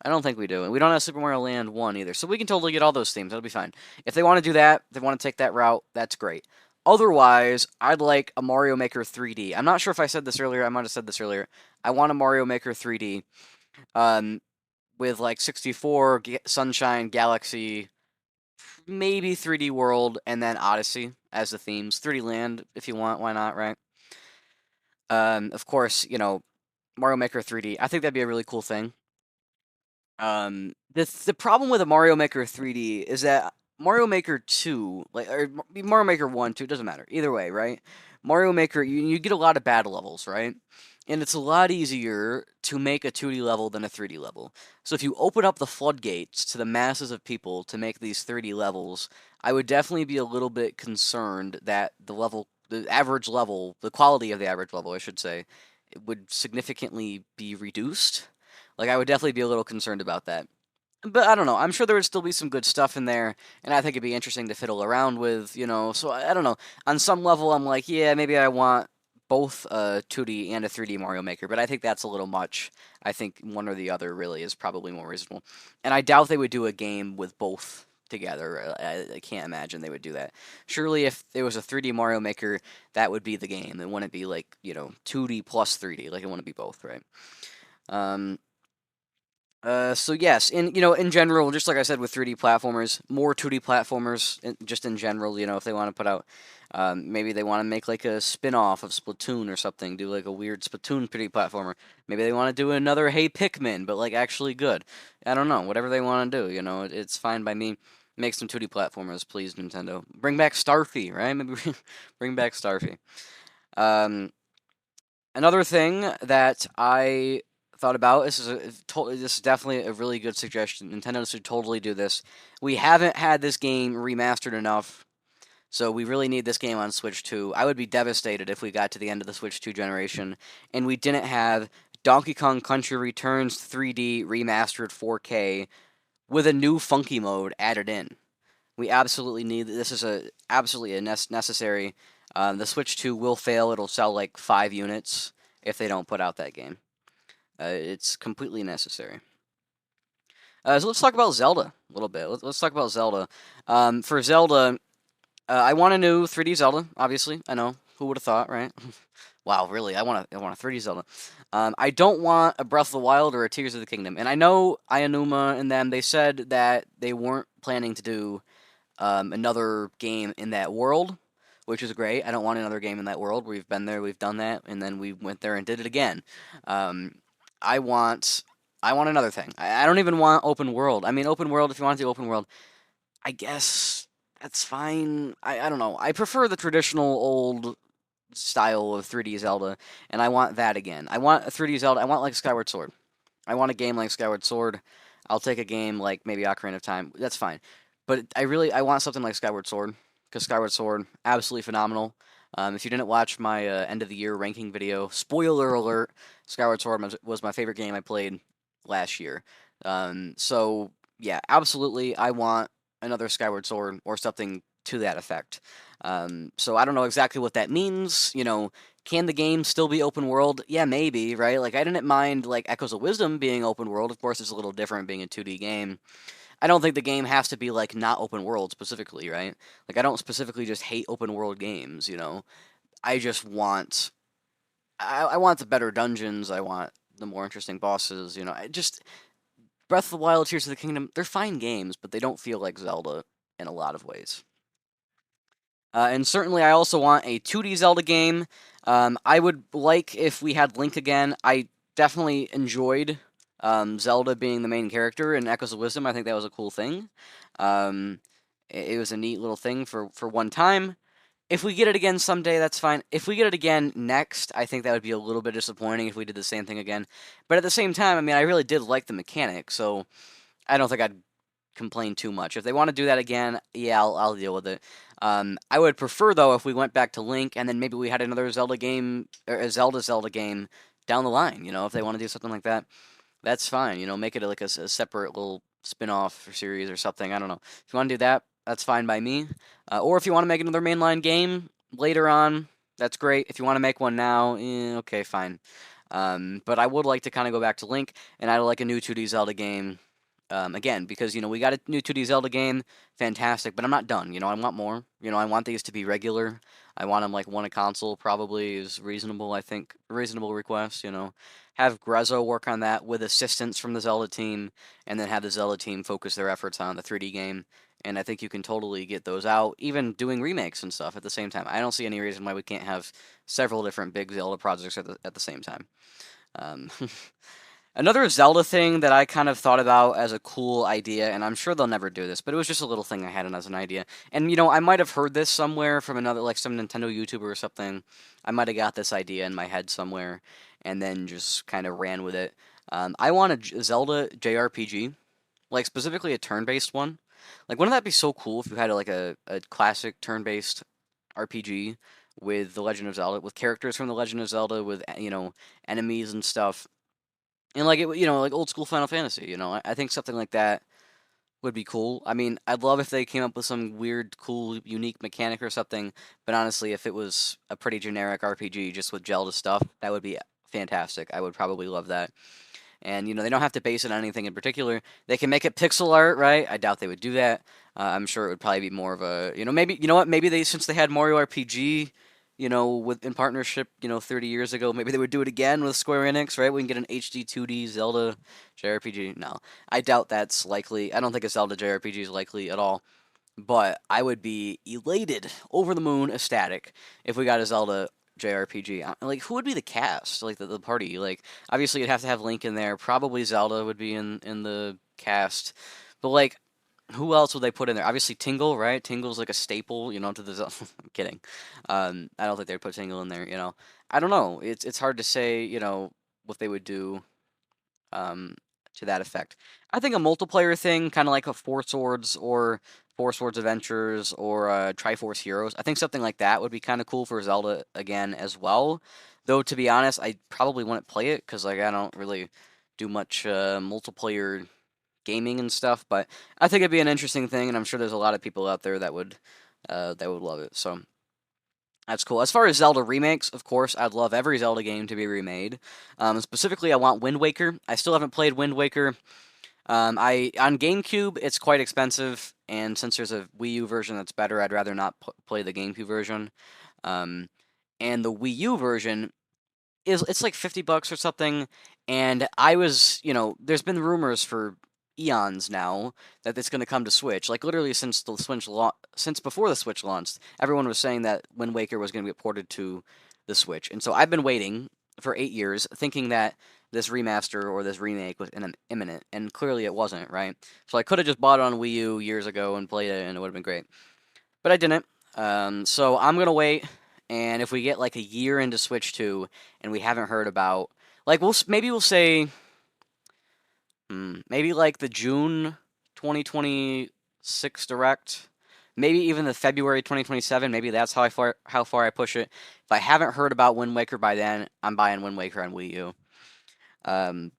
I don't think we do. And we don't have Super Mario Land 1 either. So we can totally get all those themes. That'll be fine. If they want to do that, if they want to take that route, that's great. Otherwise, I'd like a Mario Maker 3D. I'm not sure if I said this earlier. I might have said this earlier. I want a Mario Maker 3D with like 64, Sunshine, Galaxy, maybe 3D World, and then Odyssey as the themes. 3D Land, if you want. Why not, right? Of course, Mario Maker 3D. I think that'd be a really cool thing. The problem with a Mario Maker 3D is that Mario Maker 2, like or Mario Maker 1, 2, doesn't matter. Either way, right? Mario Maker, you get a lot of battle levels, right? And it's a lot easier to make a 2D level than a 3D level. So if you open up the floodgates to the masses of people to make these 3D levels, I would definitely be a little bit concerned that the average level, the quality of the average level, I should say, it would significantly be reduced. Like, I would definitely be a little concerned about that. But I don't know. I'm sure there would still be some good stuff in there, and I think it'd be interesting to fiddle around with. So I don't know. On some level, I'm like, yeah, maybe I want both a 2D and a 3D Mario Maker, but I think that's a little much. I think one or the other really is probably more reasonable. And I doubt they would do a game with both together. I can't imagine they would do that. Surely if there was a 3D Mario Maker, that would be the game. It wouldn't be like, 2D plus 3D. Like, it wouldn't be both, right? Um, so yes, in general, just like I said with 3D platformers, more 2D platformers, just in general, if they want to put out, maybe they want to make like a spin-off of Splatoon or something, do like a weird Splatoon 3D platformer. Maybe they want to do another Hey Pikmin, but like actually good. I don't know, whatever they want to do, it's fine by me. Make some 2D platformers, please, Nintendo. Bring back Starfy, right? Maybe bring back Starfy. Another thing that I thought about. This is definitely a really good suggestion. Nintendo should totally do this. We haven't had this game remastered enough, so we really need this game on Switch 2. I would be devastated if we got to the end of the Switch 2 generation and we didn't have Donkey Kong Country Returns 3D remastered 4K with a new funky mode added in. We absolutely need this. Is a absolutely a necessary. The Switch 2 will fail. It'll sell like 5 units if they don't put out that game. It's completely necessary. So let's talk about Zelda a little bit. Let's talk about Zelda. For Zelda, I want a new 3D Zelda. Obviously, I know who would have thought, right? Wow, really? I want a 3D Zelda. I don't want a Breath of the Wild or a Tears of the Kingdom. And I know Aonuma and them. They said that they weren't planning to do another game in that world, which is great. I don't want another game in that world. We've been there, we've done that, and then we went there and did it again. Um, I want, I want another thing. I don't even want open world. I mean, open world. If you want to do open world, I guess that's fine. I don't know. I prefer the traditional old style of 3D Zelda, and I want that again. I want a 3D Zelda. I want like Skyward Sword. I want a game like Skyward Sword. I'll take a game like maybe Ocarina of Time. That's fine. But I want something like Skyward Sword because Skyward Sword absolutely phenomenal. If you didn't watch my end of the year ranking video, spoiler alert: Skyward Sword was my favorite game I played last year. So yeah, absolutely, I want another Skyward Sword or something to that effect. So I don't know exactly what that means. Can the game still be open world? Yeah, maybe, right? Like I didn't mind like Echoes of Wisdom being open world. Of course, it's a little different being a 2D game. I don't think the game has to be like not open world specifically, right? Like I don't specifically just hate open world games. I just want I want the better dungeons. I want the more interesting bosses. I just Breath of the Wild, Tears of the Kingdom. They're fine games, but they don't feel like Zelda in a lot of ways. And certainly, I also want a 2D Zelda game. I would like if we had Link again. I definitely enjoyed Zelda being the main character in Echoes of Wisdom. I think that was a cool thing. It was a neat little thing for one time. If we get it again someday, that's fine. If we get it again next, I think that would be a little bit disappointing if we did the same thing again. But at the same time, I mean, I really did like the mechanic, so I don't think I'd complain too much. If they want to do that again, yeah, I'll deal with it. I would prefer though if we went back to Link and then maybe we had another Zelda game or a Zelda game down the line. If they want to do something like that, that's fine. Make it like a separate little spin-off or series or something. I don't know. If you want to do that, that's fine by me. Or if you want to make another mainline game later on, that's great. If you want to make one now, okay, fine. But I would like to kind of go back to Link, and I'd like a new 2D Zelda game again, because we got a new 2D Zelda game, fantastic. But I'm not done. I want more. I want these to be regular. I want them like one a console. Probably is reasonable. I think reasonable request. Have Grezzo work on that with assistance from the Zelda team, and then have the Zelda team focus their efforts on the 3D game. And I think you can totally get those out, even doing remakes and stuff at the same time. I don't see any reason why we can't have several different big Zelda projects at the same time. Um, Another Zelda thing that I kind of thought about as a cool idea, and I'm sure they'll never do this, but it was just a little thing I had as an idea. And I might have heard this somewhere from another, like some Nintendo YouTuber or something. I might have got this idea in my head somewhere, and then just kind of ran with it. I want a Zelda JRPG, like specifically a turn-based one. Like, wouldn't that be so cool if you had like a classic turn-based RPG with The Legend of Zelda, with characters from The Legend of Zelda, with enemies and stuff. And like like old school Final Fantasy. I think something like that would be cool. I mean, I'd love if they came up with some weird, cool, unique mechanic or something. But honestly, if it was a pretty generic RPG just with Zelda stuff, that would be fantastic. I would probably love that. And they don't have to base it on anything in particular. They can make it pixel art, right? I doubt they would do that. I'm sure it would probably be more of a, maybe what? Maybe they since they had Mario RPG, with in partnership, 30 years ago, maybe they would do it again with Square Enix, right? We can get an HD 2D Zelda JRPG. No, I doubt that's likely. I don't think a Zelda JRPG is likely at all. But I would be elated, over the moon, ecstatic if we got a Zelda JRPG. Like, who would be the cast? Like, the party? Like, obviously, you'd have to have Link in there. Probably Zelda would be in the cast. But, like, who else would they put in there? Obviously, Tingle, right? Tingle's like a staple, to the Zelda. I'm kidding. I don't think they'd put Tingle in there. I don't know. It's hard to say, what they would do um, to that effect. I think a multiplayer thing, kind of like a Four Swords or Four Swords Adventures or Triforce Heroes. I think something like that would be kind of cool for Zelda again as well. Though to be honest, I probably wouldn't play it because like I don't really do much multiplayer gaming and stuff, but I think it'd be an interesting thing, and I'm sure there's a lot of people out there that would love it. So that's cool. As far as Zelda remakes, of course, I'd love every Zelda game to be remade. Specifically, I want Wind Waker. I still haven't played Wind Waker. I on GameCube, it's quite expensive, and since there's a Wii U version that's better, I'd rather not play the GameCube version. Um, and the Wii U version it's like $50 or something. And I was, there's been rumors for eons now that it's going to come to Switch. Like literally since before the Switch launched, everyone was saying that Wind Waker was going to be ported to the Switch. And so I've been waiting for 8 years, thinking that this remaster or this remake was imminent, and clearly it wasn't, right? So I could have just bought it on Wii U years ago and played it, and it would have been great. But I didn't. So I'm gonna wait, and if we get like a year into Switch 2 and we haven't heard about, like, maybe we'll say, maybe like the June 2026 direct, maybe even the February 2027. Maybe that's how far I push it. If I haven't heard about Wind Waker by then, I'm buying Wind Waker on Wii U. Um,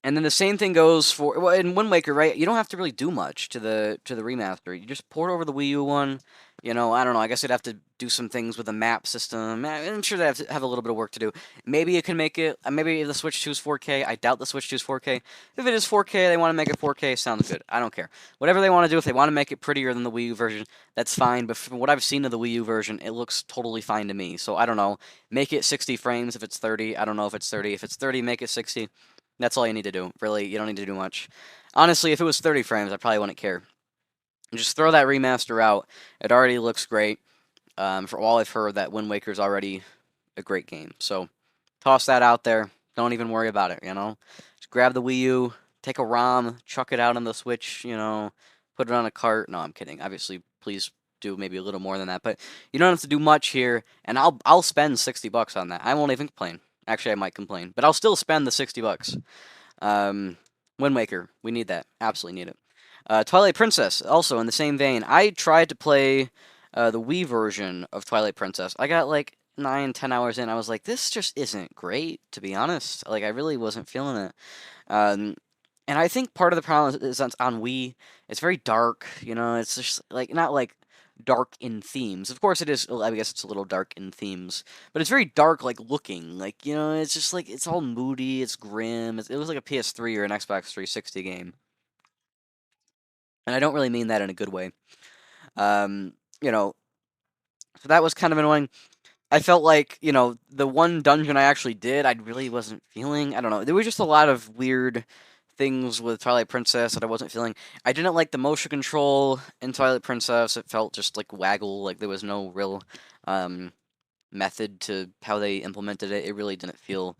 and then the same thing goes for in Wind Waker, right? You don't have to really do much to the remaster. You just port over the Wii U one. I don't know. I guess you'd have to do some things with the map system. I'm sure they have a little bit of work to do. Maybe you can make it. Maybe the Switch 2 is 4K. I doubt the Switch 2 is 4K. If it is 4K, they want to make it 4K. Sounds good. I don't care. Whatever they want to do. If they want to make it prettier than the Wii U version, that's fine. But from what I've seen of the Wii U version, it looks totally fine to me. So I don't know. Make it 60 frames if it's 30. I don't know if it's 30. If it's 30, make it 60. That's all you need to do. Really, you don't need to do much. Honestly, if it was 30 frames, I probably wouldn't care. Just throw that remaster out. It already looks great. For all I've heard, that Wind Waker is already a great game. So toss that out there. Don't even worry about it. Just grab the Wii U, take a ROM, chuck it out on the Switch, put it on a cart. No, I'm kidding. Obviously, please do maybe a little more than that. But you don't have to do much here, and I'll spend $60 on that. I won't even complain. Actually, I might complain, but I'll still spend the $60. Wind Waker, we need that. Absolutely need it. Twilight Princess, also in the same vein. I tried to play the Wii version of Twilight Princess. I got like 9, 10 hours in. I was like, this just isn't great, to be honest. Like, I really wasn't feeling it. And I think part of the problem is on Wii. It's very dark. It's just like not like dark in themes. Of course, it is. I guess it's a little dark in themes, but it's very dark, like looking. Like it's just like it's all moody. It's grim. It was like a PS3 or an Xbox 360 game, and I don't really mean that in a good way. Um, so that was kind of annoying. I felt like the one dungeon I actually did, I really wasn't feeling. I don't know. There was just a lot of weird things with Twilight Princess that I wasn't feeling. I didn't like the motion control in Twilight Princess. It felt just like waggle, like there was no real method to how they implemented it. It really didn't feel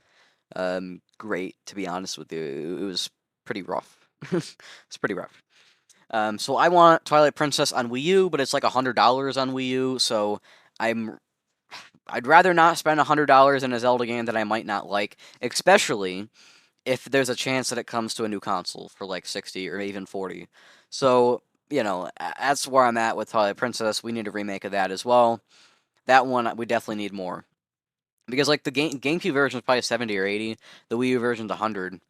great, to be honest with you. It was pretty rough. It's pretty rough. So I want Twilight Princess on Wii U, but it's like $100 on Wii U, so I'd rather not spend $100 in a Zelda game that I might not like, especially if there's a chance that it comes to a new console for like 60 or even 40. So, that's where I'm at with Twilight Princess. We need a remake of that as well. That one, we definitely need more. Because like the GameCube version is probably 70 or 80. The Wii U version's 100.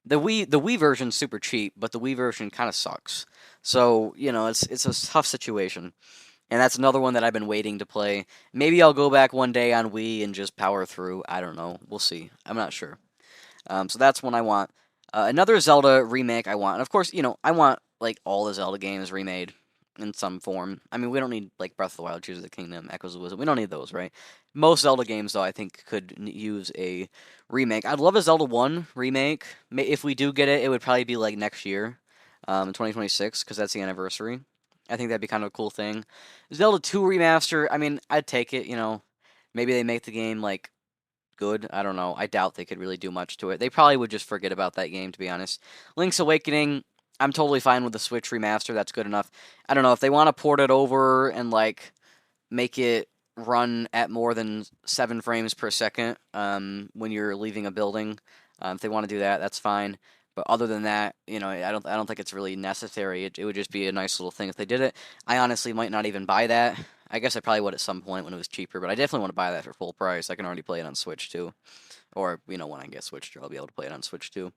The Wii version's super cheap, but the Wii version kind of sucks. So, it's a tough situation. And that's another one that I've been waiting to play. Maybe I'll go back one day on Wii and just power through. I don't know. We'll see. I'm not sure. So that's one I want. Another Zelda remake I want. And of course, I want like all the Zelda games remade in some form. I mean, we don't need like Breath of the Wild, Tears of the Kingdom, Echoes of Wisdom. We don't need those, right? Most Zelda games, though, I think could use a remake. I'd love a Zelda 1 remake. If we do get it, it would probably be like next year, 2026, because that's the anniversary. I think that'd be kind of a cool thing. Zelda 2 remaster, I mean, I'd take it, Maybe they make the game like good. I don't know. I doubt they could really do much to it. They probably would just forget about that game, to be honest. Link's Awakening, I'm totally fine with the Switch remaster. That's good enough. I don't know if they want to port it over and like make it run at more than 7 frames per second when you're leaving a building. If they want to do that, that's fine. But other than that, I don't think it's really necessary. It would just be a nice little thing if they did it. I honestly might not even buy that. I guess I probably would at some point when it was cheaper, but I definitely want to buy that for full price. I can already play it on Switch too. Or, when I get Switch 2, I'll be able to play it on Switch too.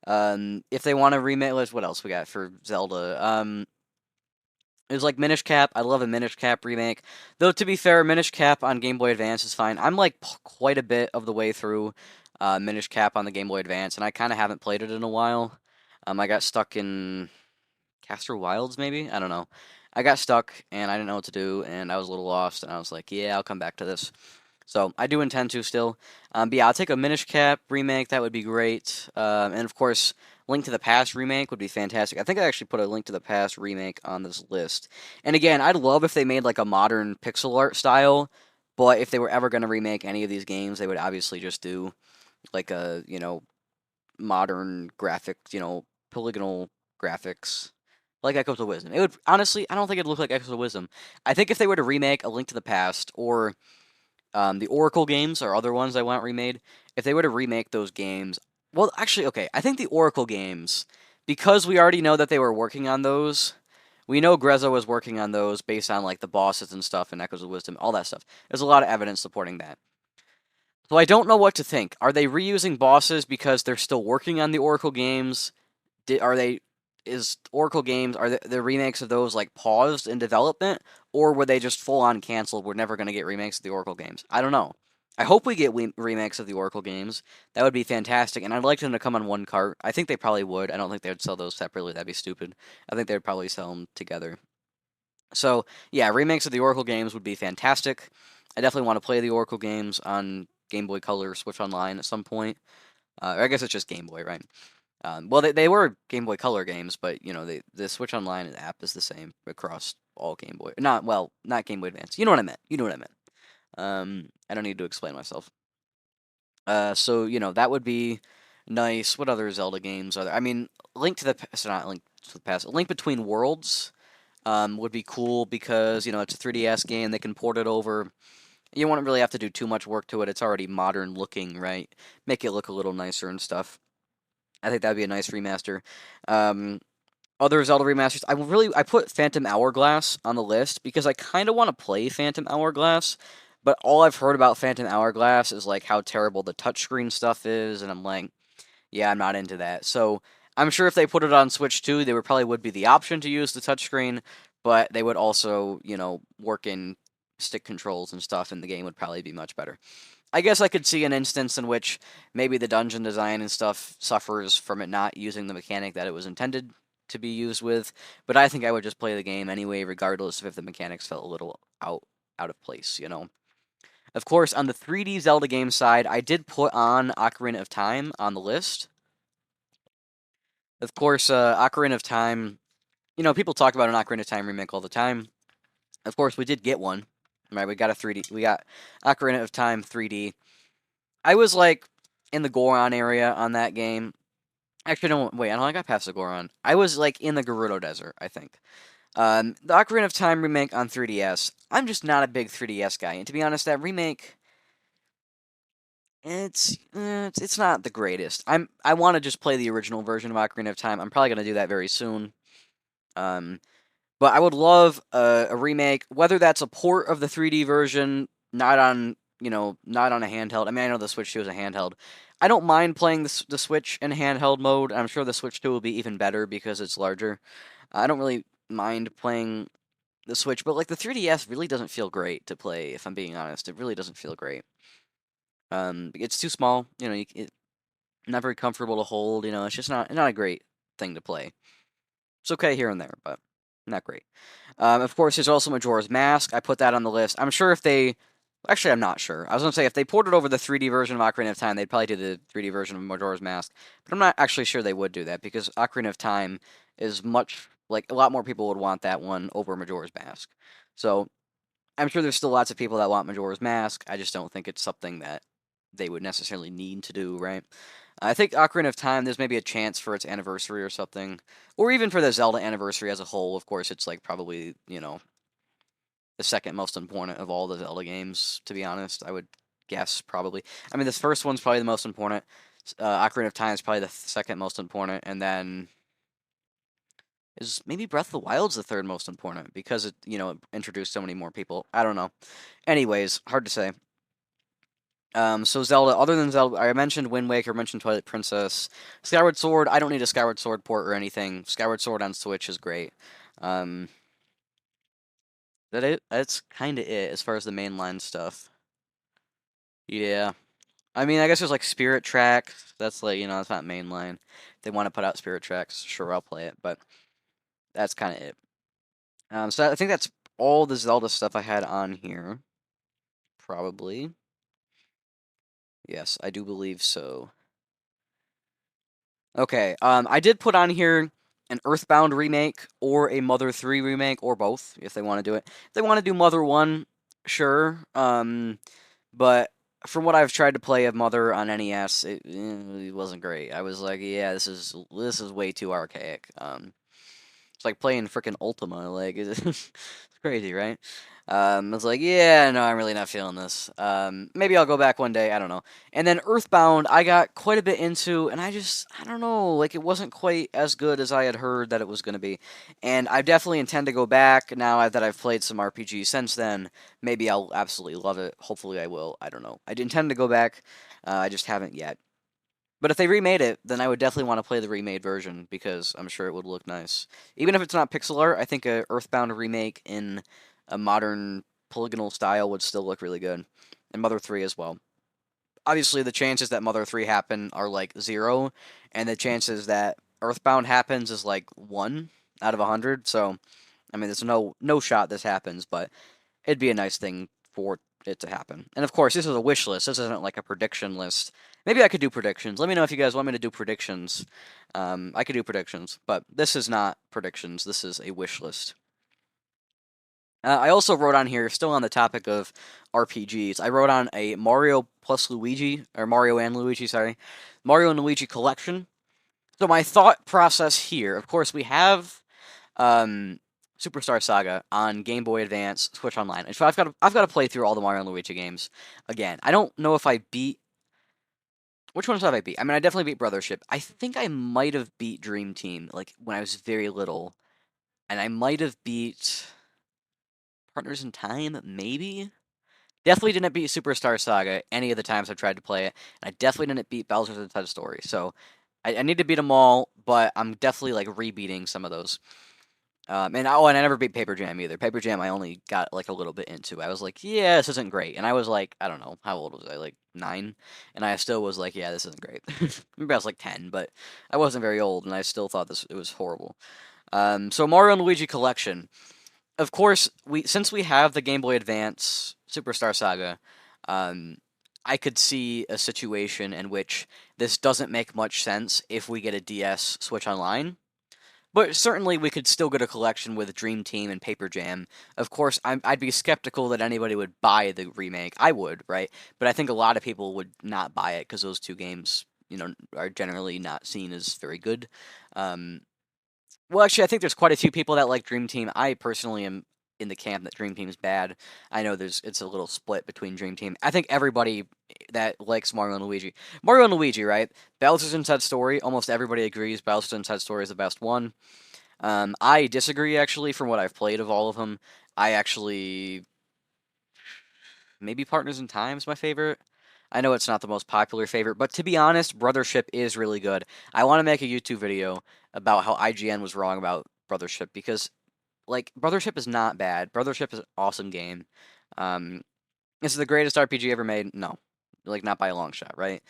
If they want to remake, what else we got for Zelda? It was like Minish Cap. I love a Minish Cap remake. Though to be fair, Minish Cap on Game Boy Advance is fine. I'm like quite a bit of the way through Minish Cap on the Game Boy Advance, and I kind of haven't played it in a while. I got stuck in Castor Wilds, maybe? I don't know. I got stuck and I didn't know what to do, and I was a little lost, and I was like, yeah, I'll come back to this. So I do intend to still. But yeah, I'll take a Minish Cap remake. That would be great. And of course, Link to the Past remake would be fantastic. I think I actually put a Link to the Past remake on this list. And again, I'd love if they made like a modern pixel art style. But if they were ever going to remake any of these games, they would obviously just do like a modern graphics, polygonal graphics. Like Echoes of Wisdom. It would honestly, I don't think it'd look like Echoes of Wisdom. I think if they were to remake A Link to the Past or the Oracle games are other ones I want remade. If they were to remake those games, well, actually, okay, I think the Oracle games, because we already know that they were working on those. We know Grezzo was working on those based on like the bosses and stuff and Echoes of Wisdom, all that stuff. There's a lot of evidence supporting that. So I don't know what to think. Are they reusing bosses because they're still working on the Oracle games? Are they is Oracle games are the remakes of those like paused in development, or were they just full on canceled? We're never going to get remakes of the Oracle games. I don't know. I hope we get remakes of the Oracle games. That would be fantastic, and I'd like them to come on one cart. I think they probably would. I don't think they would sell those separately. That'd be stupid. I think they'd probably sell them together. So yeah, remakes of the Oracle games would be fantastic. I definitely want to play the Oracle games on Game Boy Color, Switch Online at some point. Or I guess it's just Game Boy, right? Well, they were Game Boy Color games, but the Switch Online app is the same across all Game Boy. Not Game Boy Advance. You know what I meant. You know what I meant. I don't need to explain myself. So that would be nice. What other Zelda games are there? I mean, Link to the Past, not Link to the Past. Link Between Worlds, would be cool because it's a 3DS game. They can port it over. You won't really have to do too much work to it. It's already modern looking, right? Make it look a little nicer and stuff. I think that'd be a nice remaster. Um, Other Zelda remasters, I put Phantom Hourglass on the list because I kind of want to play Phantom Hourglass, but all I've heard about Phantom Hourglass is like how terrible the touchscreen stuff is, and I'm like, yeah, I'm not into that. So I'm sure if they put it on Switch 2, there would be the option to use the touchscreen, but they would also, work in stick controls and stuff, and the game would probably be much better. I guess I could see an instance in which maybe the dungeon design and stuff suffers from it not using the mechanic that it was intended to be used with, but I think I would just play the game anyway, regardless of if the mechanics felt a little out of place. Of course, on the 3D Zelda game side, I did put on Ocarina of Time on the list. Of course, Ocarina of Time, people talk about an Ocarina of Time remake all the time. Of course, we did get one. Right, we got Ocarina of Time 3D. I was like in the Goron area on that game. Actually, no, wait, I don't think I got past the Goron. I was like in the Gerudo Desert, I think. The Ocarina of Time remake on 3DS. I'm just not a big 3DS guy, and to be honest, that remake, it's not the greatest. I want to just play the original version of Ocarina of Time. I'm probably gonna do that very soon. Um, but I would love a remake, whether that's a port of the 3D version, not on a handheld. I mean, I know the Switch 2 is a handheld. I don't mind playing the Switch in handheld mode. I'm sure the Switch 2 will be even better because it's larger. I don't really mind playing the Switch, but like the 3DS really doesn't feel great to play, if I'm being honest. It really doesn't feel great. It's too small. It's not very comfortable to hold. It's just not a great thing to play. It's okay here and there, but not great. Of course, there's also Majora's Mask. I put that on the list. I'm sure if they. Actually, I'm not sure. I was going to say if they ported over the 3D version of Ocarina of Time, they'd probably do the 3D version of Majora's Mask. But I'm not actually sure they would do that because Ocarina of Time is much. Like, a lot more people would want that one over Majora's Mask. So, I'm sure there's still lots of people that want Majora's Mask. I just don't think it's something that they would necessarily need to do, right? I think Ocarina of Time, there's maybe a chance for its anniversary or something. Or even for the Zelda anniversary as a whole. Of course, it's like probably, the second most important of all the Zelda games, to be honest. I would guess, probably. I mean, this first one's probably the most important. Ocarina of Time is probably the second most important. And then is maybe Breath of the Wild's the third most important because it introduced so many more people. I don't know. Anyways, hard to say. So Zelda, other than Zelda, I mentioned Wind Waker, I mentioned Twilight Princess, Skyward Sword. I don't need a Skyward Sword port or anything. Skyward Sword on Switch is great. Um, that's kind of it as far as the mainline stuff. Yeah. I mean, I guess there's like Spirit Tracks. That's like, that's not mainline. If they want to put out Spirit Tracks, sure, I'll play it, but that's kind of it. So I think that's all the Zelda stuff I had on here. Probably. Yes, I do believe so. Okay, I did put on here an Earthbound remake or a Mother 3 remake or both if they want to do it. If they want to do Mother 1, sure. But from what I've tried to play of Mother on NES, it wasn't great. I was like, yeah, this is way too archaic. It's like playing freaking Ultima. Like it's crazy, right? I was like, yeah, no, I'm really not feeling this. Maybe I'll go back one day. I don't know. And then Earthbound, I got quite a bit into, and I don't know, like it wasn't quite as good as I had heard that it was going to be. And I definitely intend to go back now that I've played some RPGs since then. Maybe I'll absolutely love it. Hopefully, I will. I don't know. I intend to go back. I just haven't yet. But if they remade it, then I would definitely want to play the remade version because I'm sure it would look nice. Even if it's not pixel art, I think a Earthbound remake in a modern polygonal style would still look really good. And Mother 3 as well. Obviously, the chances that Mother 3 happen are like 0, and the chances that Earthbound happens is like 1 out of 100. So, I mean, there's no shot this happens, but it'd be a nice thing for it to happen. And of course, this is a wish list. This isn't like a prediction list. Maybe I could do predictions. Let me know if you guys want me to do predictions. I could do predictions, but this is not predictions. This is a wish list. I also wrote on here, still on the topic of RPGs, I wrote on a Mario plus Luigi, or Mario and Luigi, sorry, Mario and Luigi collection. So my thought process here, of course, we have um, Superstar Saga on Game Boy Advance, Switch Online. And so I've got to play through all the Mario and Luigi games again. I don't know if I beat which ones have I beat. I mean, I definitely beat Brothership. I think I might have beat Dream Team like when I was very little, and I might have beat Partners in Time, maybe. Definitely didn't beat Superstar Saga any of the times I've tried to play it, and I definitely didn't beat Bowser's Inside Story. So I need to beat them all, but I'm definitely like rebeating some of those. And I never beat Paper Jam either. Paper Jam I only got like a little bit into. I was like, yeah, this isn't great. And I was like, I don't know, how old was I? Like 9? And I still was like, yeah, this isn't great. Maybe I was like 10, but I wasn't very old and I still thought this it was horrible. So Mario and Luigi Collection. Of course, since we have the Game Boy Advance Superstar Saga, um, I could see a situation in which this doesn't make much sense if we get a DS Switch Online. But certainly, we could still get a collection with Dream Team and Paper Jam. Of course, I'd be skeptical that anybody would buy the remake. I would, right? But I think a lot of people would not buy it because those two games, are generally not seen as very good. Um, well, actually, I think there's quite a few people that like Dream Team. I personally am in the camp that Dream Team is bad. I know it's a little split between Dream Team. I think everybody that likes Mario and Luigi, right? Bowser's Inside Story, almost everybody agrees Bowser's Inside Story is the best one. I disagree actually from what I've played of all of them. I actually maybe Partners in Time is my favorite. I know it's not the most popular favorite, but to be honest, Brothership is really good. I want to make a YouTube video about how IGN was wrong about Brothership because like Brothership is not bad. Brothership is an awesome game. Um, this is the greatest RPG ever made. No, like not by a long shot, right?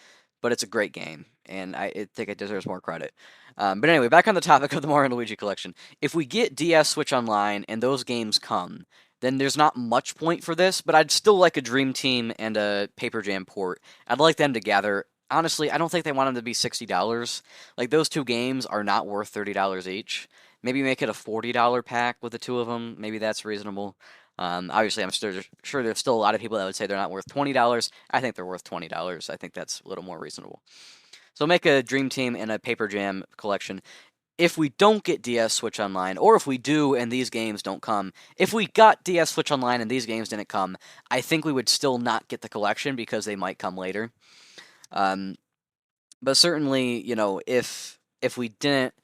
But it's a great game, and I think it deserves more credit. But anyway, back on the topic of the Mario and Luigi collection. If we get DS Switch Online and those games come, then there's not much point for this. But I'd still like a Dream Team and a Paper Jam port. I'd like them to gather. Honestly, I don't think they want them to be $60. Like those two games are not worth $30 each. Maybe make it a $40 pack with the two of them. Maybe that's reasonable. Obviously, I'm sure there's still a lot of people that would say they're not worth $20. I think they're worth $20. I think that's a little more reasonable. So make a Dream Team and a Paper Jam collection. If we don't get DS Switch Online, or if we do and these games don't come, if we got DS Switch Online and these games didn't come, I think we would still not get the collection because they might come later. Um, but certainly, if we didn't,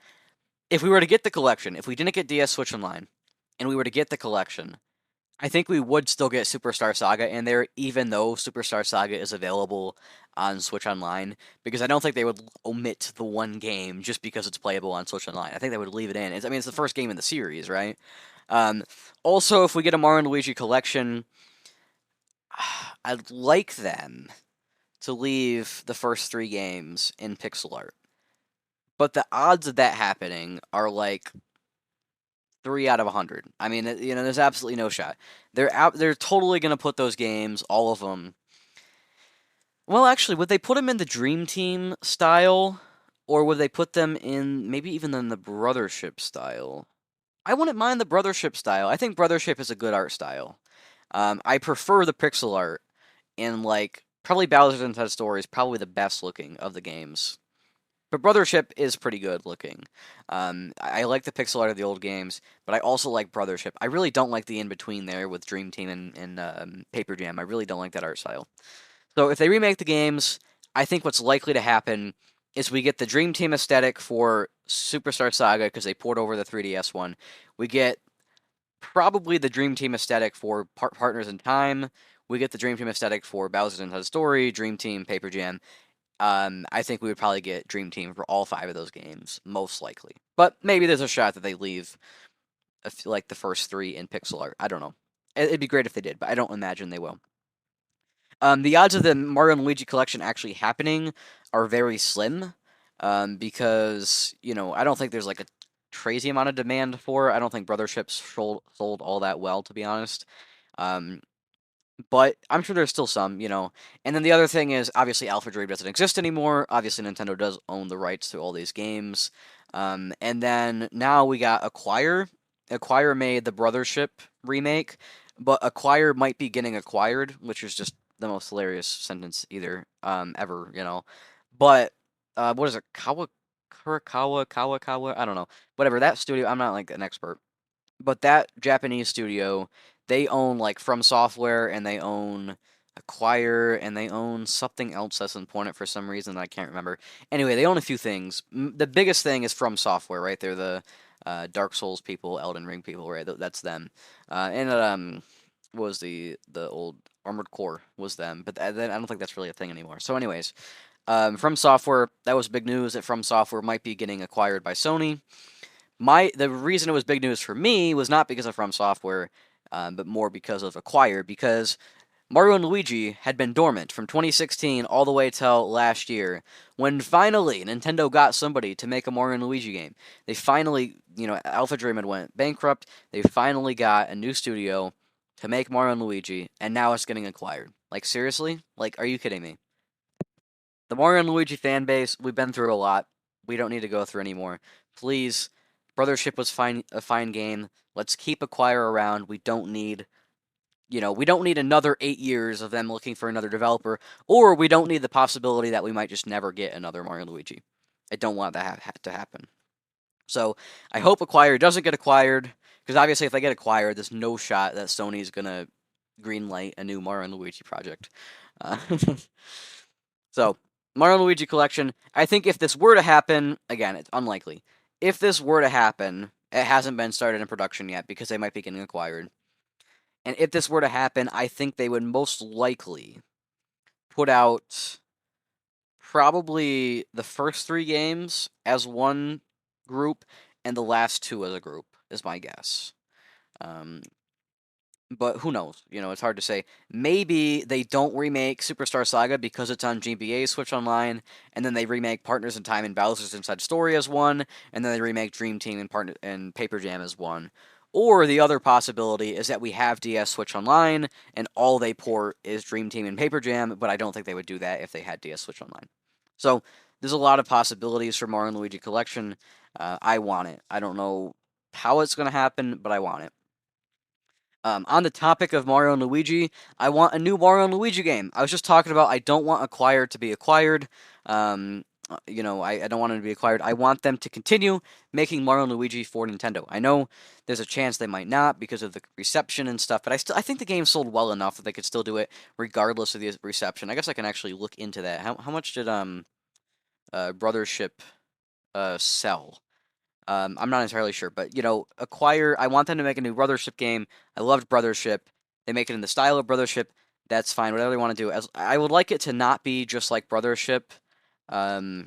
if we were to get the collection, if we didn't get DS Switch Online, and we were to get the collection, I think we would still get Superstar Saga in there, even though Superstar Saga is available on Switch Online, because I don't think they would omit the one game just because it's playable on Switch Online. I think they would leave it in. I mean, it's the first game in the series, right? Um, Also, if we get a Mario and Luigi collection, I'd like them to leave the first three games in pixel art. But the odds of that happening are like 3 out of 100. I mean, there's absolutely no shot. They're totally gonna put those games, all of them. Well, actually, would they put them in the Dream Team style, or would they put them in maybe even in the Brothership style? I wouldn't mind the Brothership style. I think Brothership is a good art style. I prefer the pixel art, and like probably Bowser's Inside Story is probably the best looking of the games. But Brothership is pretty good looking. I like the pixel art of the old games, but I also like Brothership. I really don't like the in between there with Dream Team and Paper Jam. I really don't like that art style. So if they remake the games, I think what's likely to happen is we get the Dream Team aesthetic for Superstar Saga because they poured over the 3DS one. We get probably the Dream Team aesthetic for Partners in Time. We get the Dream Team aesthetic for Bowser's Inside Story, Dream Team, Paper Jam. I think we would probably get Dream Team for all five of those games, most likely. But maybe there's a shot that they leave like the first three in pixel art. I don't know. It'd be great if they did, but I don't imagine they will. The odds of the Mario and Luigi collection actually happening are very slim, because I don't think there's like a crazy amount of demand for it. I don't think Brotherships sold all that well, to be honest. Um, but I'm sure there's still some. And then the other thing is, obviously, Alpha Dream doesn't exist anymore. Obviously, Nintendo does own the rights to all these games. And then now we got Acquire. Acquire made the Brothership remake, but Acquire might be getting acquired, which is just the most hilarious sentence ever. But what is it? Kawa? I don't know. Whatever, that studio, I'm not like an expert, but that Japanese studio, they own like From Software, and they own Acquire, and they own something else that's important for some reason that I can't remember. Anyway, they own a few things. The biggest thing is From Software, right? They're the Dark Souls people, Elden Ring people, right? That's them. And what was the old Armored Core was them, but then I don't think that's really a thing anymore. So, anyways, From Software, that was big news that From Software might be getting acquired by Sony. The reason it was big news for me was not because of From Software, but more because of Acquire. Because Mario and Luigi had been dormant from 2016 all the way till last year, when finally Nintendo got somebody to make a Mario and Luigi game. They finally, Alpha Dream had went bankrupt. They finally got a new studio to make Mario and Luigi, and now it's getting acquired. Like, seriously? Like, are you kidding me? The Mario and Luigi fan base, we've been through a lot. We don't need to go through anymore. Please, Brothership was a fine game. Let's keep Acquire around. We don't need another 8 years of them looking for another developer, or we don't need the possibility that we might just never get another Mario and Luigi. I don't want that to happen. So I hope Acquire doesn't get acquired, because obviously if they get acquired, there's no shot that Sony's gonna greenlight a new Mario and Luigi project. Uh, so Mario and Luigi collection. I think if this were to happen, again, it's unlikely. If this were to happen, it hasn't been started in production yet because they might be getting acquired. And if this were to happen, I think they would most likely put out probably the first three games as one group and the last two as a group, is my guess. Um, but who knows? It's hard to say. Maybe they don't remake Superstar Saga because it's on GBA Switch Online, and then they remake Partners in Time and Bowser's Inside Story as one, and then they remake Dream Team and Paper Jam as one. Or the other possibility is that we have DS Switch Online, and all they port is Dream Team and Paper Jam, but I don't think they would do that if they had DS Switch Online. So there's a lot of possibilities for Mario and Luigi Collection. I want it. I don't know how it's going to happen, but I want it. On the topic of Mario and Luigi, I want a new Mario and Luigi game. I was just talking about I don't want Acquired to be acquired. I don't want them to be acquired. I want them to continue making Mario and Luigi for Nintendo. I know there's a chance they might not because of the reception and stuff, but I think the game sold well enough that they could still do it regardless of the reception. I guess I can actually look into that. How much did Brothership sell? I'm not entirely sure, but Acquire. I want them to make a new Brothership game. I loved Brothership. They make it in the style of Brothership. That's fine. Whatever they want to do. As I would like it to not be just like Brothership. Um,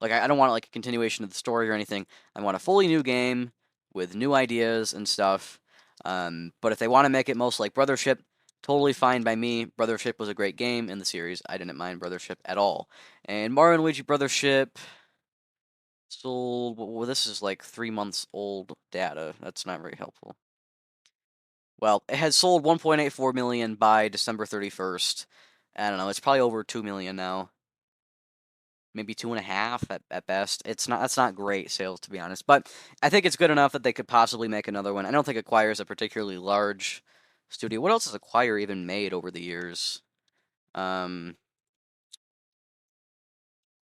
like I don't want like a continuation of the story or anything. I want a fully new game with new ideas and stuff. But if they want to make it most like Brothership, totally fine by me. Brothership was a great game in the series. I didn't mind Brothership at all. And Mario and Luigi Brothership sold. Well, this is like 3 months old data. That's not very helpful. Well, it has sold 1.84 million by December 31st. I don't know. It's probably over 2 million now. Maybe 2.5 at best. It's not That's not great sales, to be honest, but I think it's good enough that they could possibly make another one. I don't think Acquire is a particularly large studio. What else has Acquire even made over the years? Um,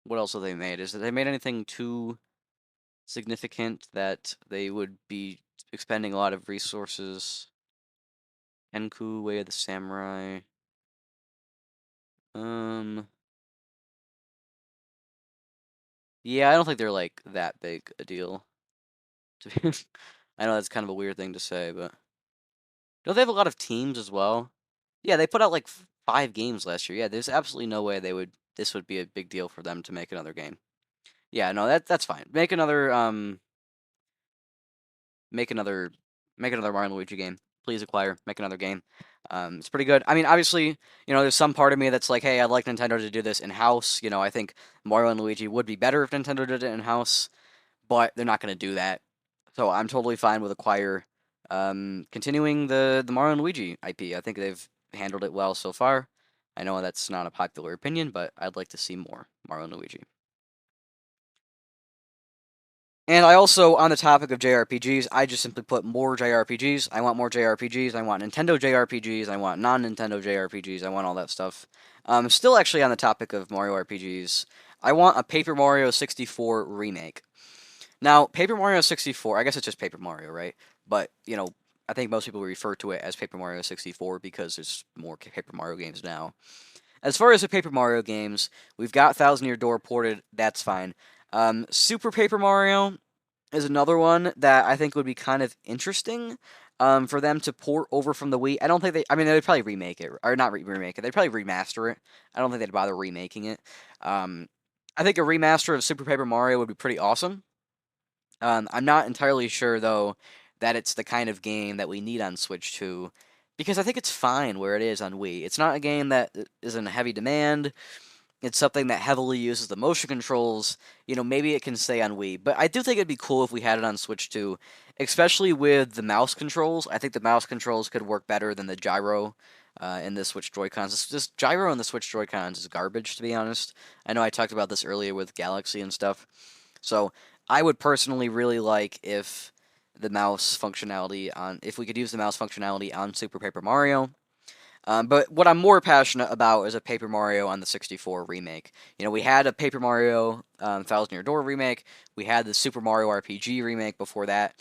what else have they made? Is that they made anything too significant that they would be expending a lot of resources? Enku, Way of the Samurai. Um, yeah, I don't think they're like that big a deal. I know that's kind of a weird thing to say, but don't they have a lot of teams as well? Yeah, they put out like 5 games last year. Yeah, there's absolutely no way this would be a big deal for them to make another game. Yeah, no, that's fine. Make another make another Mario and Luigi game. Please Acquire, make another game. It's pretty good. I mean, obviously, there's some part of me that's like, hey, I'd like Nintendo to do this in house. I think Mario and Luigi would be better if Nintendo did it in house, but they're not going to do that. So I'm totally fine with Acquire continuing the Mario and Luigi IP. I think they've handled it well so far. I know that's not a popular opinion, but I'd like to see more Mario and Luigi. And I also, on the topic of JRPGs, I just simply put more JRPGs. I want more JRPGs. I want Nintendo JRPGs. I want non-Nintendo JRPGs. I want all that stuff. Still actually on the topic of Mario RPGs, I want a Paper Mario 64 remake. Now, Paper Mario 64, I guess it's just Paper Mario, right? But, I think most people refer to it as Paper Mario 64 because there's more Paper Mario games now. As far as the Paper Mario games, we've got Thousand Year Door ported, that's fine. Super Paper Mario is another one that I think would be kind of interesting for them to port over from the Wii. I don't think they'd probably remake it, or not remake it, they'd probably remaster it. I don't think they'd bother remaking it. I think a remaster of Super Paper Mario would be pretty awesome. I'm not entirely sure, though, that it's the kind of game that we need on Switch 2, because I think it's fine where it is on Wii. It's not a game that is in heavy demand. It's something that heavily uses the motion controls. Maybe it can stay on Wii, but I do think it'd be cool if we had it on Switch 2, especially with the mouse controls. I think the mouse controls could work better than the gyro in the Switch Joy-Cons. This gyro in the Switch Joy-Cons is garbage, to be honest. I know I talked about this earlier with Galaxy and stuff. So I would personally really like if if we could use the mouse functionality on Super Paper Mario. But what I'm more passionate about is a Paper Mario on the 64 remake. We had a Paper Mario Thousand Year Door remake. We had the Super Mario RPG remake before that.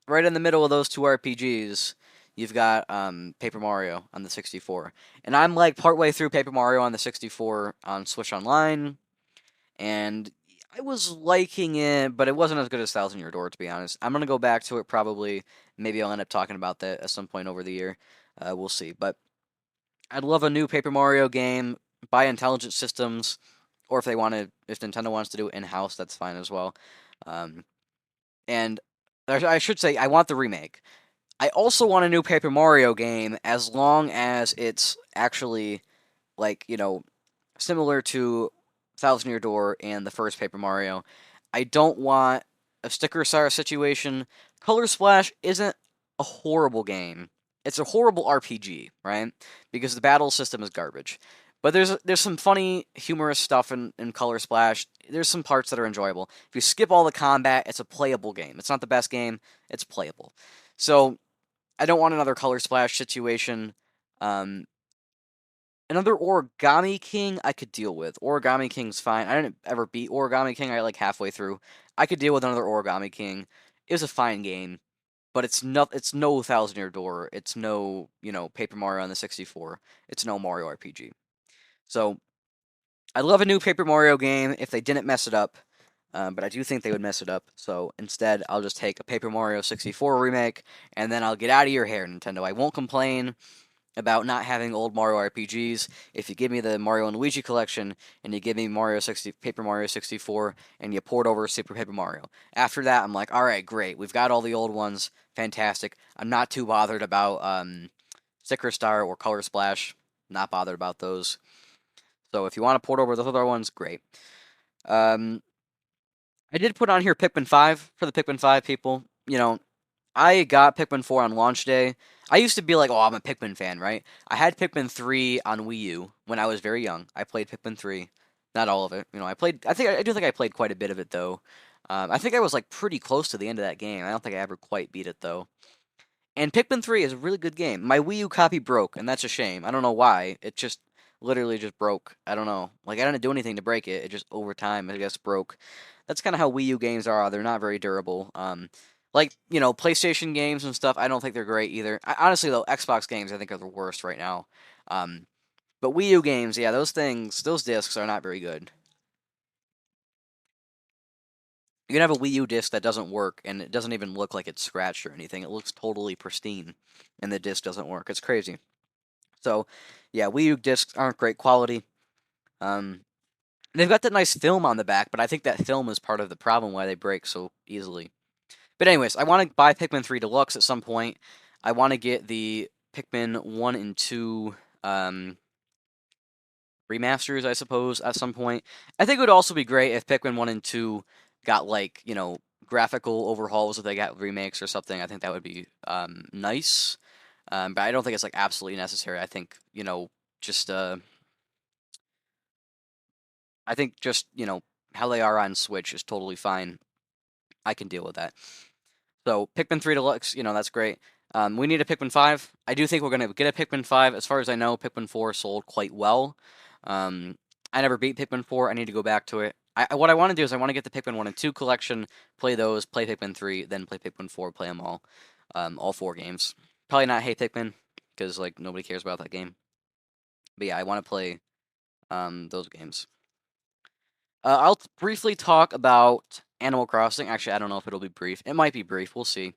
Right in the middle of those two RPGs, you've got Paper Mario on the 64. And I'm like partway through Paper Mario on the 64 on Switch Online, and I was liking it, but it wasn't as good as Thousand Year Door, to be honest. I'm gonna go back to it probably. Maybe I'll end up talking about that at some point over the year. We'll see. But I'd love a new Paper Mario game by Intelligent Systems, or if Nintendo wants to do it in house, that's fine as well. Um, and I should say, I want the remake. I also want a new Paper Mario game, as long as it's actually like similar to Thousand Year Door and the first Paper Mario. I don't want a sticker star situation. Color Splash isn't a horrible game. It's a horrible RPG, right? Because the battle system is garbage. But there's some funny, humorous stuff in Color Splash. There's some parts that are enjoyable. If you skip all the combat, it's a playable game. It's not the best game. It's playable. So I don't want another Color Splash situation. Um, Another Origami King I could deal with. Origami King's fine. I didn't ever beat Origami King. I got like halfway through. I could deal with another Origami King. It was a fine game, but it's no Thousand Year Door. It's no, Paper Mario on the 64. It's no Mario RPG. So, I'd love a new Paper Mario game if they didn't mess it up. but I do think they would mess it up. So instead, I'll just take a Paper Mario 64 remake, and then I'll get out of your hair, Nintendo. I won't complain about not having old Mario RPGs. If you give me the Mario and Luigi collection, and you give me Paper Mario 64, and you port over Super Paper Mario. After that, I'm like, all right, great. We've got all the old ones. Fantastic. I'm not too bothered about Sticker Star or Color Splash. Not bothered about those. So if you want to port over those other ones, great. Um, I did put on here Pikmin 5 for the Pikmin 5 people. I got Pikmin 4 on launch day. I used to be like, oh, I'm a Pikmin fan, right? I had Pikmin 3 on Wii U when I was very young. I played Pikmin 3. Not all of it. I do think I played quite a bit of it, though. I think I was like pretty close to the end of that game. I don't think I ever quite beat it, though. And Pikmin 3 is a really good game. My Wii U copy broke, and that's a shame. I don't know why. It just literally just broke. I don't know. Like, I didn't do anything to break it. It just, over time, I guess, broke. That's kind of how Wii U games are. They're not very durable. Like, PlayStation games and stuff, I don't think they're great either. Honestly, though, Xbox games, I think, are the worst right now. Um, but Wii U games, yeah, those discs are not very good. You can have a Wii U disc that doesn't work, and it doesn't even look like it's scratched or anything. It looks totally pristine, and the disc doesn't work. It's crazy. So, yeah, Wii U discs aren't great quality. Um, they've got that nice film on the back, but I think that film is part of the problem why they break so easily. But anyways, I want to buy Pikmin 3 Deluxe at some point. I want to get the Pikmin 1 and 2 remasters, I suppose, at some point. I think it would also be great if Pikmin 1 and 2 got, like, graphical overhauls, if they got remakes or something. I think that would be nice. But I don't think it's, like, absolutely necessary. I think, just, how they are on Switch is totally fine. I can deal with that. So Pikmin 3 Deluxe, that's great. We need a Pikmin 5. I do think we're going to get a Pikmin 5. As far as I know, Pikmin 4 sold quite well. I never beat Pikmin 4. I need to go back to it. What I want to do is I want to get the Pikmin 1 and 2 collection, play those, play Pikmin 3, then play Pikmin 4, play them all 4 games. Probably not Hey Pikmin, because, like, nobody cares about that game. But yeah, I want to play those games. I'll briefly talk about Animal Crossing. Actually, I don't know if it'll be brief. It might be brief. We'll see.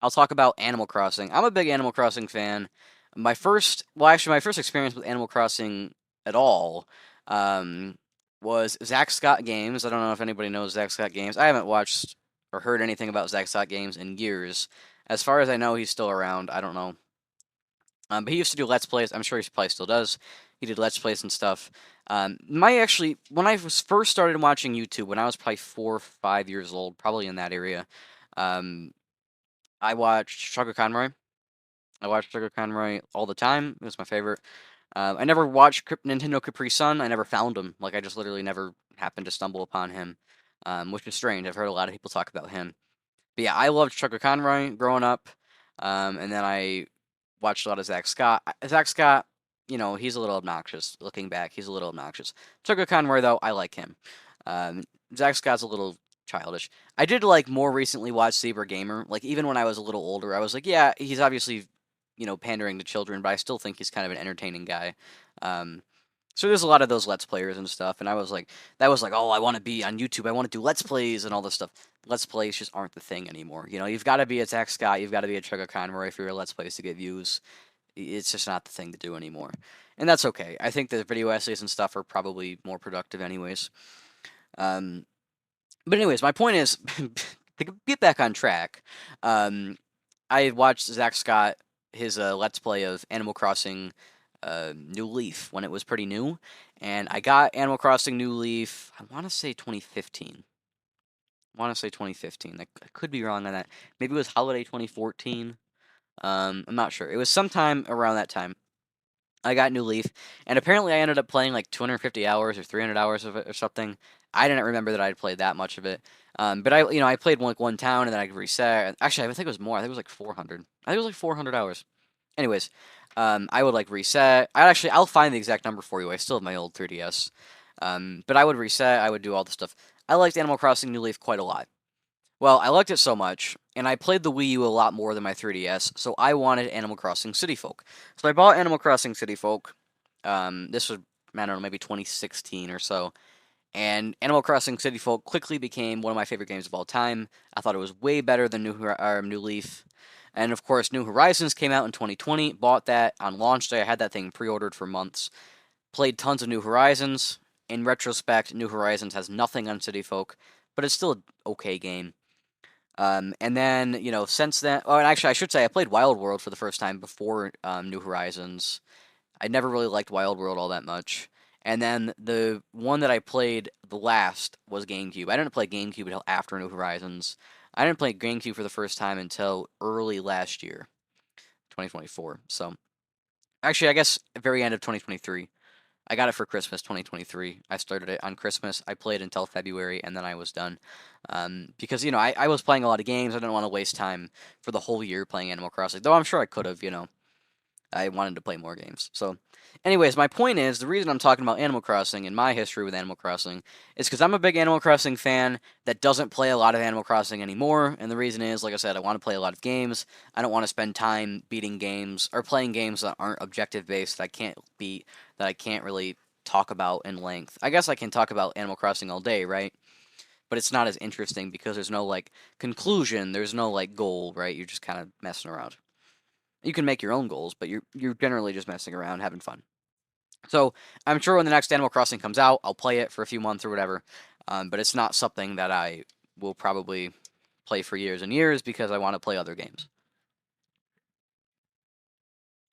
I'll talk about Animal Crossing. I'm a big Animal Crossing fan. My first experience with Animal Crossing at all was Zach Scott Games. I don't know if anybody knows Zach Scott Games. I haven't watched or heard anything about Zach Scott Games in years. As far as I know, he's still around. I don't know. But he used to do Let's Plays. I'm sure he probably still does. He did Let's Plays and stuff. When I first started watching YouTube, when I was probably 4 or 5 years old, probably in that area, um, I watched Sugar Conroy. I watched Sugar Conroy all the time. It was my favorite. I never watched Nintendo Capri Sun. I never found him. Like, I just literally never happened to stumble upon him, which is strange. I've heard a lot of people talk about him. But yeah, I loved Sugar Conroy growing up, and then I watched a lot of Zach Scott. Zach Scott, he's a little obnoxious. Looking back, he's a little obnoxious. Sugar Conroy, though, I like him. Zach Scott's a little childish. I did, like, more recently watch Saber Gamer. Like, even when I was a little older, I was like, yeah, he's obviously, pandering to children, but I still think he's kind of an entertaining guy. So there's a lot of those Let's Players and stuff, and I was like, oh, I want to be on YouTube. I want to do Let's Plays and all this stuff. Let's Plays just aren't the thing anymore. You've got to be a Zach Scott, you've got to be a Sugar Conroy for your Let's Plays to get views. It's just not the thing to do anymore. And that's okay. I think the video essays and stuff are probably more productive anyways. But anyways, my point is, to get back on track, I watched Zach Scott, his Let's Play of Animal Crossing New Leaf when it was pretty new. And I got Animal Crossing New Leaf, I want to say 2015. I could be wrong on that. Maybe it was holiday 2014. I'm not sure. It was sometime around that time. I got New Leaf, and apparently I ended up playing like 250 hours or 300 hours of it or something. I didn't remember that I'd played that much of it. But I played one town and then I reset. Actually, I think it was more. I think it was like 400. I think it was like 400 hours. Anyways, I would like reset. I'll find the exact number for you. I still have my old 3DS. But I would reset. I would do all the stuff. I liked Animal Crossing New Leaf quite a lot. Well, I liked it so much, and I played the Wii U a lot more than my 3DS, so I wanted Animal Crossing City Folk. So I bought Animal Crossing City Folk. This was, I don't know, maybe 2016 or so. And Animal Crossing City Folk quickly became one of my favorite games of all time. I thought it was way better than New Leaf. And of course, New Horizons came out in 2020. Bought that on launch day. I had that thing pre-ordered for months. Played tons of New Horizons. In retrospect, New Horizons has nothing on City Folk, but it's still an okay game. And then, since then, oh, and actually, I should say I played Wild World for the first time before New Horizons. I never really liked Wild World all that much. And then the one that I played the last was GameCube. I didn't play GameCube until after New Horizons. I didn't play GameCube for the first time until early last year, 2024. So, actually, I guess very end of 2023. I got it for Christmas 2023. I started it on Christmas. I played until February, and then I was done. Because, I was playing a lot of games. I didn't want to waste time for the whole year playing Animal Crossing. Though I'm sure I could have, I wanted to play more games. So, anyways, my point is the reason I'm talking about Animal Crossing and my history with Animal Crossing is because I'm a big Animal Crossing fan that doesn't play a lot of Animal Crossing anymore. And the reason is, like I said, I want to play a lot of games. I don't want to spend time beating games or playing games that aren't objective based that I can't beat, that I can't really talk about in length. I guess I can talk about Animal Crossing all day, right? But it's not as interesting because there's no conclusion, there's no goal, right? You're just kind of messing around. You can make your own goals, but you're generally just messing around, having fun. So I'm sure when the next Animal Crossing comes out, I'll play it for a few months or whatever. But it's not something that I will probably play for years and years because I want to play other games.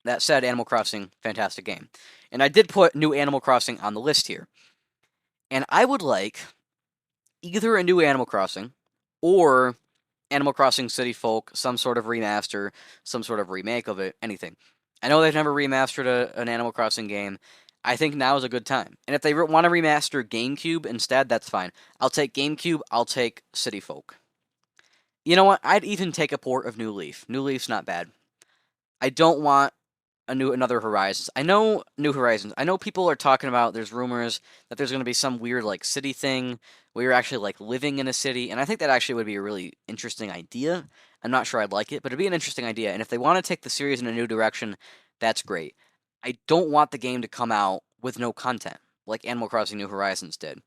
That said, Animal Crossing, fantastic game. And I did put new Animal Crossing on the list here. And I would like either a new Animal Crossing or Animal Crossing City Folk, some sort of remaster, some sort of remake of it, anything. I know they've never remastered an Animal Crossing game. I think now is a good time. And if they want to remaster GameCube instead, that's fine. I'll take GameCube, I'll take City Folk. You know what? I'd even take a port of New Leaf. New Leaf's not bad. I don't want another Horizons. I know New Horizons. I know people are talking about. There's rumors that there's going to be some weird city thing where you're actually living in a city, and I think that actually would be a really interesting idea. I'm not sure I'd like it, but it'd be an interesting idea. And if they want to take the series in a new direction, that's great. I don't want the game to come out with no content like Animal Crossing New Horizons did.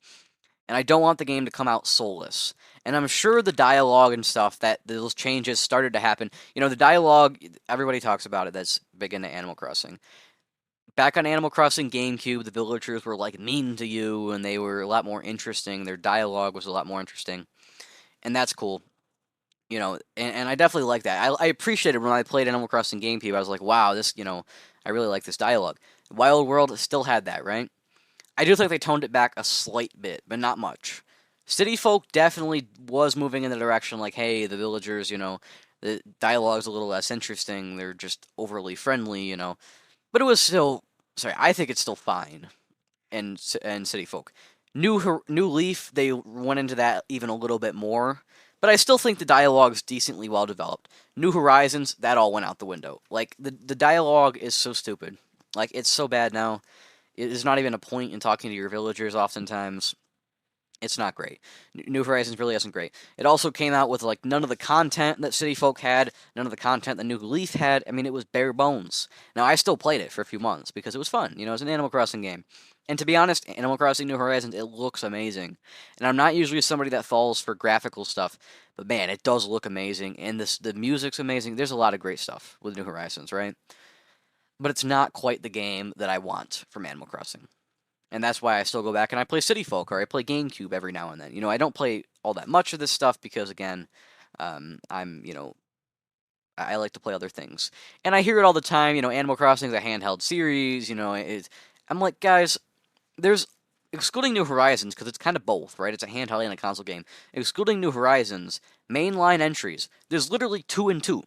And I don't want the game to come out soulless. And I'm sure the dialogue and stuff that those changes started to happen. The dialogue, everybody talks about it that's big into Animal Crossing. Back on Animal Crossing GameCube, the villagers were mean to you and they were a lot more interesting. Their dialogue was a lot more interesting. And that's cool. And I definitely like that. I appreciated when I played Animal Crossing GameCube. I was like, wow, this, I really like this dialogue. Wild World still had that, right? I do think they toned it back a slight bit, but not much. City Folk definitely was moving in the direction hey, the villagers, the dialogue's a little less interesting. They're just overly friendly, But it was still, sorry, I think it's still fine in City Folk. New Leaf, they went into that even a little bit more, but I still think the dialogue's decently well developed. New Horizons, that all went out the window. The dialogue is so stupid. It's so bad now. There's not even a point in talking to your villagers oftentimes. It's not great. New Horizons really isn't great. It also came out with none of the content that City Folk had, none of the content that New Leaf had. I mean, it was bare bones. Now, I still played it for a few months because it was fun. It's an Animal Crossing game. And to be honest, Animal Crossing New Horizons, it looks amazing. And I'm not usually somebody that falls for graphical stuff, but man, it does look amazing. And the music's amazing. There's a lot of great stuff with New Horizons, right? But it's not quite the game that I want from Animal Crossing. And that's why I still go back and I play City Folk or I play GameCube every now and then. I don't play all that much of this stuff because, again, I like to play other things. And I hear it all the time, Animal Crossing is a handheld series, I'm like, guys, there's, excluding New Horizons, because it's kind of both, right? It's a handheld and a console game. Excluding New Horizons, mainline entries, there's literally 2 and 2.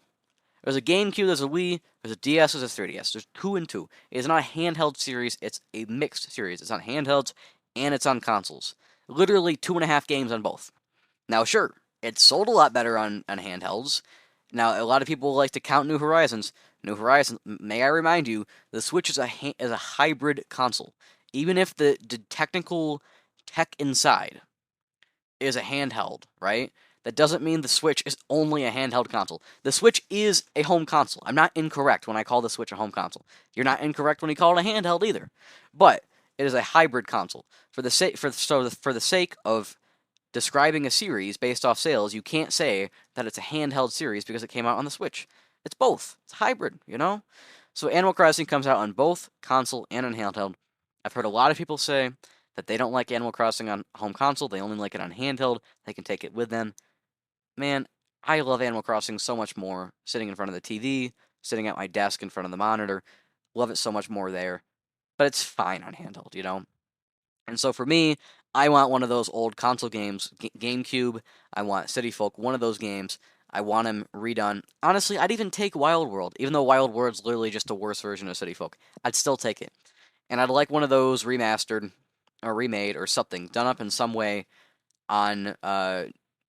There's a GameCube, there's a Wii, there's a DS, there's a 3DS. There's 2 and 2. It is not a handheld series, it's a mixed series. It's on handhelds and it's on consoles. Literally 2.5 games on both. Now, sure, it sold a lot better on handhelds. Now, a lot of people like to count New Horizons. New Horizons, may I remind you, the Switch is a hybrid console. Even if the technical tech inside is a handheld, right? That doesn't mean the Switch is only a handheld console. The Switch is a home console. I'm not incorrect when I call the Switch a home console. You're not incorrect when you call it a handheld either. But It is a hybrid console. For the sake of describing a series based off sales, you can't say that it's a handheld series because it came out on the Switch. It's both. It's hybrid, you know? So Animal Crossing comes out on both console and on handheld. I've heard a lot of people say that they don't like Animal Crossing on home console, they only like it on handheld, they can take it with them. Man, I love Animal Crossing so much more sitting in front of the TV, sitting at my desk in front of the monitor. Love it so much more there. But it's fine on handheld, you know? And so for me, I want one of those old console games, GameCube. I want City Folk, one of those games. I want them redone. Honestly, I'd even take Wild World, even though Wild World's literally just a worse version of City Folk. I'd still take it. And I'd like one of those remastered or remade or something, done up in some way on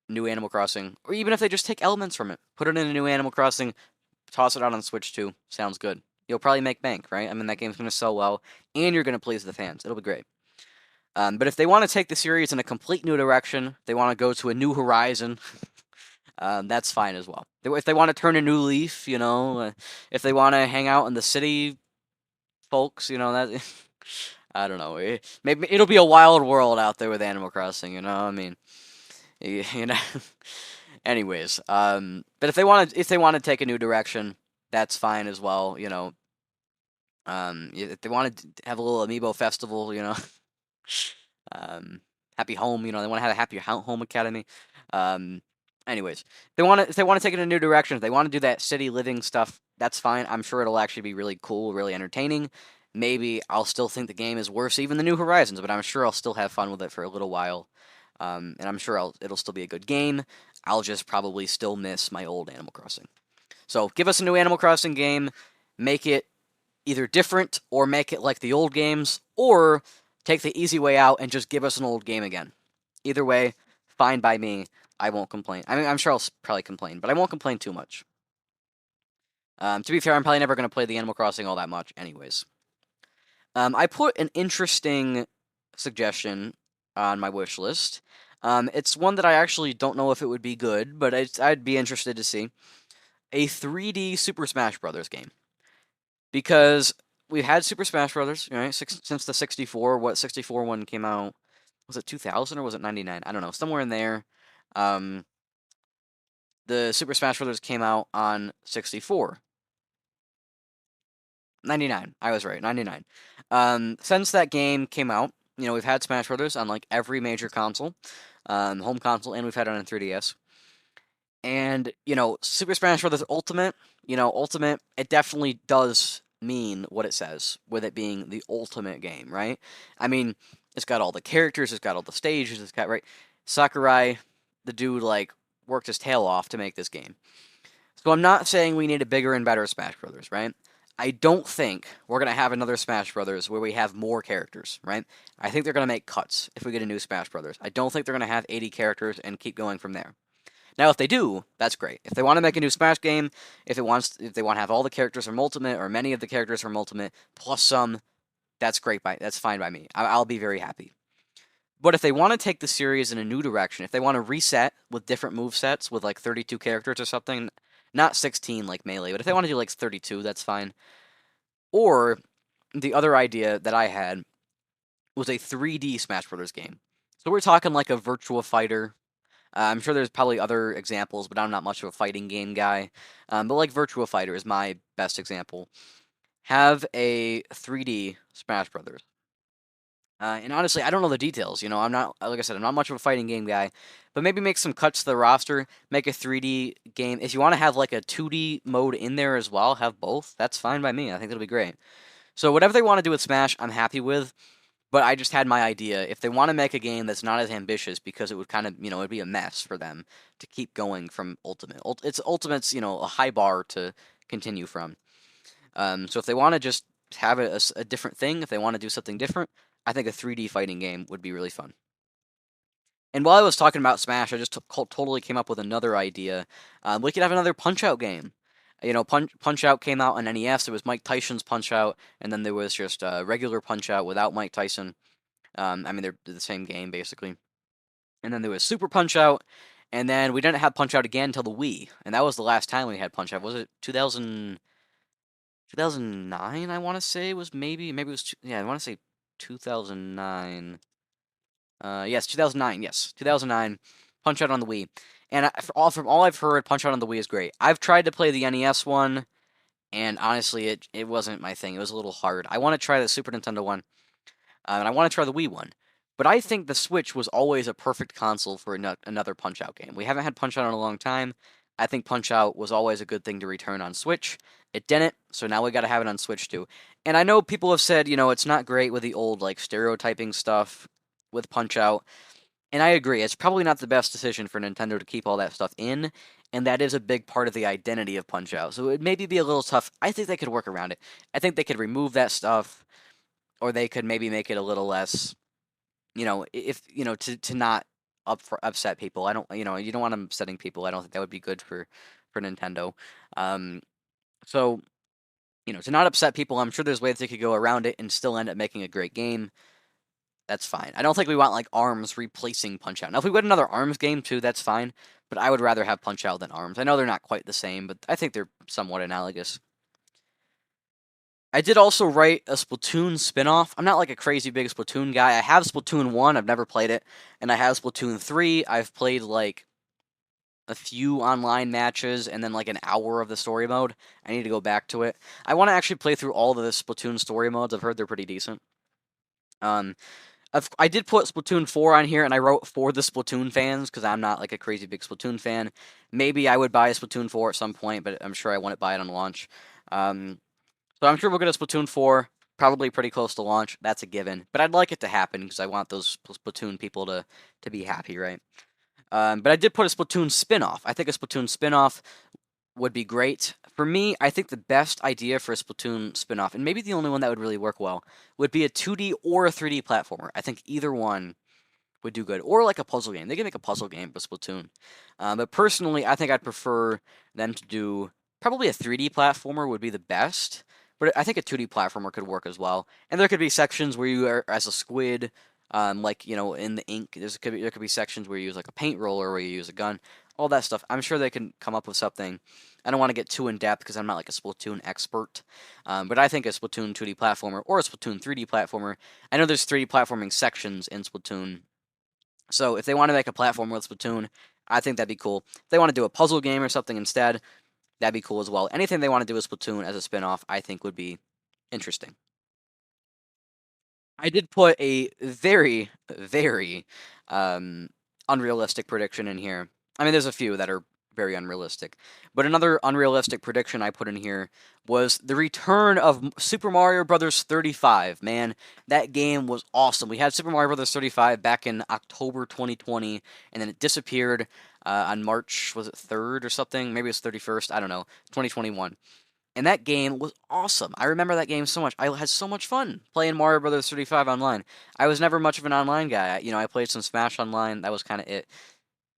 new Animal Crossing. Or even if they just take elements from it, put it in a new Animal Crossing, toss it out on Switch too. Sounds good. You'll probably make bank, right? I mean, that game's going to sell well, and you're going to please the fans. It'll be great. But if they want to take the series in a complete new direction, they want to go to a new horizon, that's fine as well. If they want to turn a new leaf, you know, if they want to hang out in the city, folks, you know, that I don't know. Maybe it'll be a wild world out there with Animal Crossing, you know. I mean, you know. Anyways, but if they want to take a new direction, that's fine as well, you know. If they want to have a little amiibo festival, you know. Happy Home, you know, they want to have a Happy Home Academy. Anyways, if they want to take it in a new direction, if they want to do that city living stuff, that's fine. I'm sure it'll actually be really cool, really entertaining. Maybe I'll still think the game is worse, even the New Horizons, but I'm sure I'll still have fun with it for a little while. And I'm sure it'll still be a good game. I'll just probably still miss my old Animal Crossing. So give us a new Animal Crossing game, make it either different or make it like the old games, or take the easy way out and just give us an old game again. Either way, fine by me. I won't complain. I mean, I'm sure I'll probably complain, but I won't complain too much. To be fair, I'm probably never going to play the Animal Crossing all that much anyways. I put an interesting suggestion on my wish list. It's one that I actually don't know if it would be good, but I'd be interested to see. A 3D Super Smash Bros. Game. Because we've had Super Smash Brothers, right? Since the 64. What 64 one came out? Was it 2000 or was it 99? I don't know, somewhere in there. The Super Smash Brothers came out on 64. 99. I was right. 99. Since that game came out, you know, we've had Smash Brothers on like every major console, home console, and we've had it on 3DS. And, you know, Super Smash Brothers Ultimate, Ultimate, it definitely does mean what it says, with it being the ultimate game, right? I mean, it's got all the characters, it's got all the stages, it's got, right? Sakurai, the dude, like, worked his tail off to make this game. So I'm not saying we need a bigger and better Smash Brothers, right? I don't think we're going to have another Smash Brothers where we have more characters, right? I think they're going to make cuts if we get a new Smash Brothers. I don't think they're going to have 80 characters and keep going from there. Now, if they do, that's great. If they want to make a new Smash game, if they want to have all the characters from Ultimate or many of the characters from Ultimate plus some, that's great. That's fine by me. I'll be very happy. But if they want to take the series in a new direction, if they want to reset with different move sets with like 32 characters or something, not 16 like Melee, but if they want to do like 32, that's fine. Or the other idea that I had was a 3D Smash Brothers game. So we're talking like a Virtua Fighter. I'm sure there's probably other examples, but I'm not much of a fighting game guy. But like Virtua Fighter is my best example. Have a 3D Smash Brothers. And honestly, I don't know the details. You know, I'm not, like I said, I'm not much of a fighting game guy. But maybe make some cuts to the roster, make a 3D game. If you want to have like a 2D mode in there as well, have both. That's fine by me. I think that'll be great. So whatever they want to do with Smash, I'm happy with. But I just had my idea. If they want to make a game that's not as ambitious, because it would kind of, it'd be a mess for them to keep going from Ultimate. Ultimate's, a high bar to continue from. So if they want to just have a different thing, if they want to do something different, I think a 3D fighting game would be really fun. And while I was talking about Smash, I just totally came up with another idea. We could have another Punch-Out game. Punch-Out came out on NES. There was Mike Tyson's Punch-Out, and then there was just regular Punch-Out without Mike Tyson. I mean, they're the same game, basically. And then there was Super Punch-Out, and then we didn't have Punch-Out again until the Wii. And that was the last time we had Punch-Out. Was it 2009, I want to say, was maybe it was, yeah, I want to say 2009. Yes, 2009. Yes, 2009. Punch Out on the Wii. And from all I've heard, Punch Out on the Wii is great. I've tried to play the NES one, and honestly, it wasn't my thing. It was a little hard. I want to try the Super Nintendo one, and I want to try the Wii one. But I think the Switch was always a perfect console for another Punch Out game. We haven't had Punch Out in a long time. I think Punch Out was always a good thing to return on Switch. It didn't, so now we got to have it on Switch too. And I know people have said, it's not great with the old like stereotyping stuff with Punch Out. And I agree, it's probably not the best decision for Nintendo to keep all that stuff in, and that is a big part of the identity of Punch Out. So it maybe be a little tough. I think they could work around it. I think they could remove that stuff, or they could maybe make it a little less, if to not upset people. I don't, you don't want them upsetting people. I don't think that would be good for Nintendo. Um, so to not upset people, I'm sure there's ways they could go around it and still end up making a great game. That's fine. I don't think we want like ARMS replacing Punch Out. Now, if we get another ARMS game too, that's fine. But I would rather have Punch Out than ARMS. I know they're not quite the same, but I think they're somewhat analogous. I did also write a Splatoon spin-off. I'm not like a crazy big Splatoon guy. I have Splatoon 1, I've never played it, and I have Splatoon 3. I've played like a few online matches and then like an hour of the story mode. I need to go back to it. I want to actually play through all of the Splatoon story modes. I've heard they're pretty decent. Um, I did put Splatoon 4 on here, and I wrote for the Splatoon fans because I'm not like a crazy big Splatoon fan. Maybe I would buy a Splatoon 4 at some point, but I'm sure I wouldn't buy it on launch. So I'm sure we'll get a Splatoon 4, probably pretty close to launch. That's a given. But I'd like it to happen because I want those Splatoon people to be happy, right? But I did put a Splatoon spin-off. I think a Splatoon spin-off would be great. For me, I think the best idea for a Splatoon spin-off, and maybe the only one that would really work well, would be a 2D or a 3D platformer. I think either one would do good. Or like a puzzle game. They can make a puzzle game for Splatoon. But personally, I think I'd prefer them to do probably a 3D platformer would be the best. But I think a 2D platformer could work as well. And there could be sections where you are as a squid, like in the ink. There could be sections where you use like a paint roller, where you use a gun, all that stuff. I'm sure they can come up with something. I don't want to get too in depth because I'm not like a Splatoon expert. But I think a Splatoon 2D platformer or a Splatoon 3D platformer. I know there's 3D platforming sections in Splatoon. So if they want to make a platformer with Splatoon, I think that'd be cool. If they want to do a puzzle game or something instead, that'd be cool as well. Anything they want to do with Splatoon as a spin-off, I think would be interesting. I did put a very, very unrealistic prediction in here. I mean, there's a few that are very unrealistic. But another unrealistic prediction I put in here was the return of Super Mario Bros. 35. Man, that game was awesome. We had Super Mario Bros. 35 back in October 2020, and then it disappeared on March, was it 3rd or something? Maybe it was 31st. I don't know. 2021. And that game was awesome. I remember that game so much. I had so much fun playing Mario Bros. 35 online. I was never much of an online guy. I played some Smash online. That was kind of it.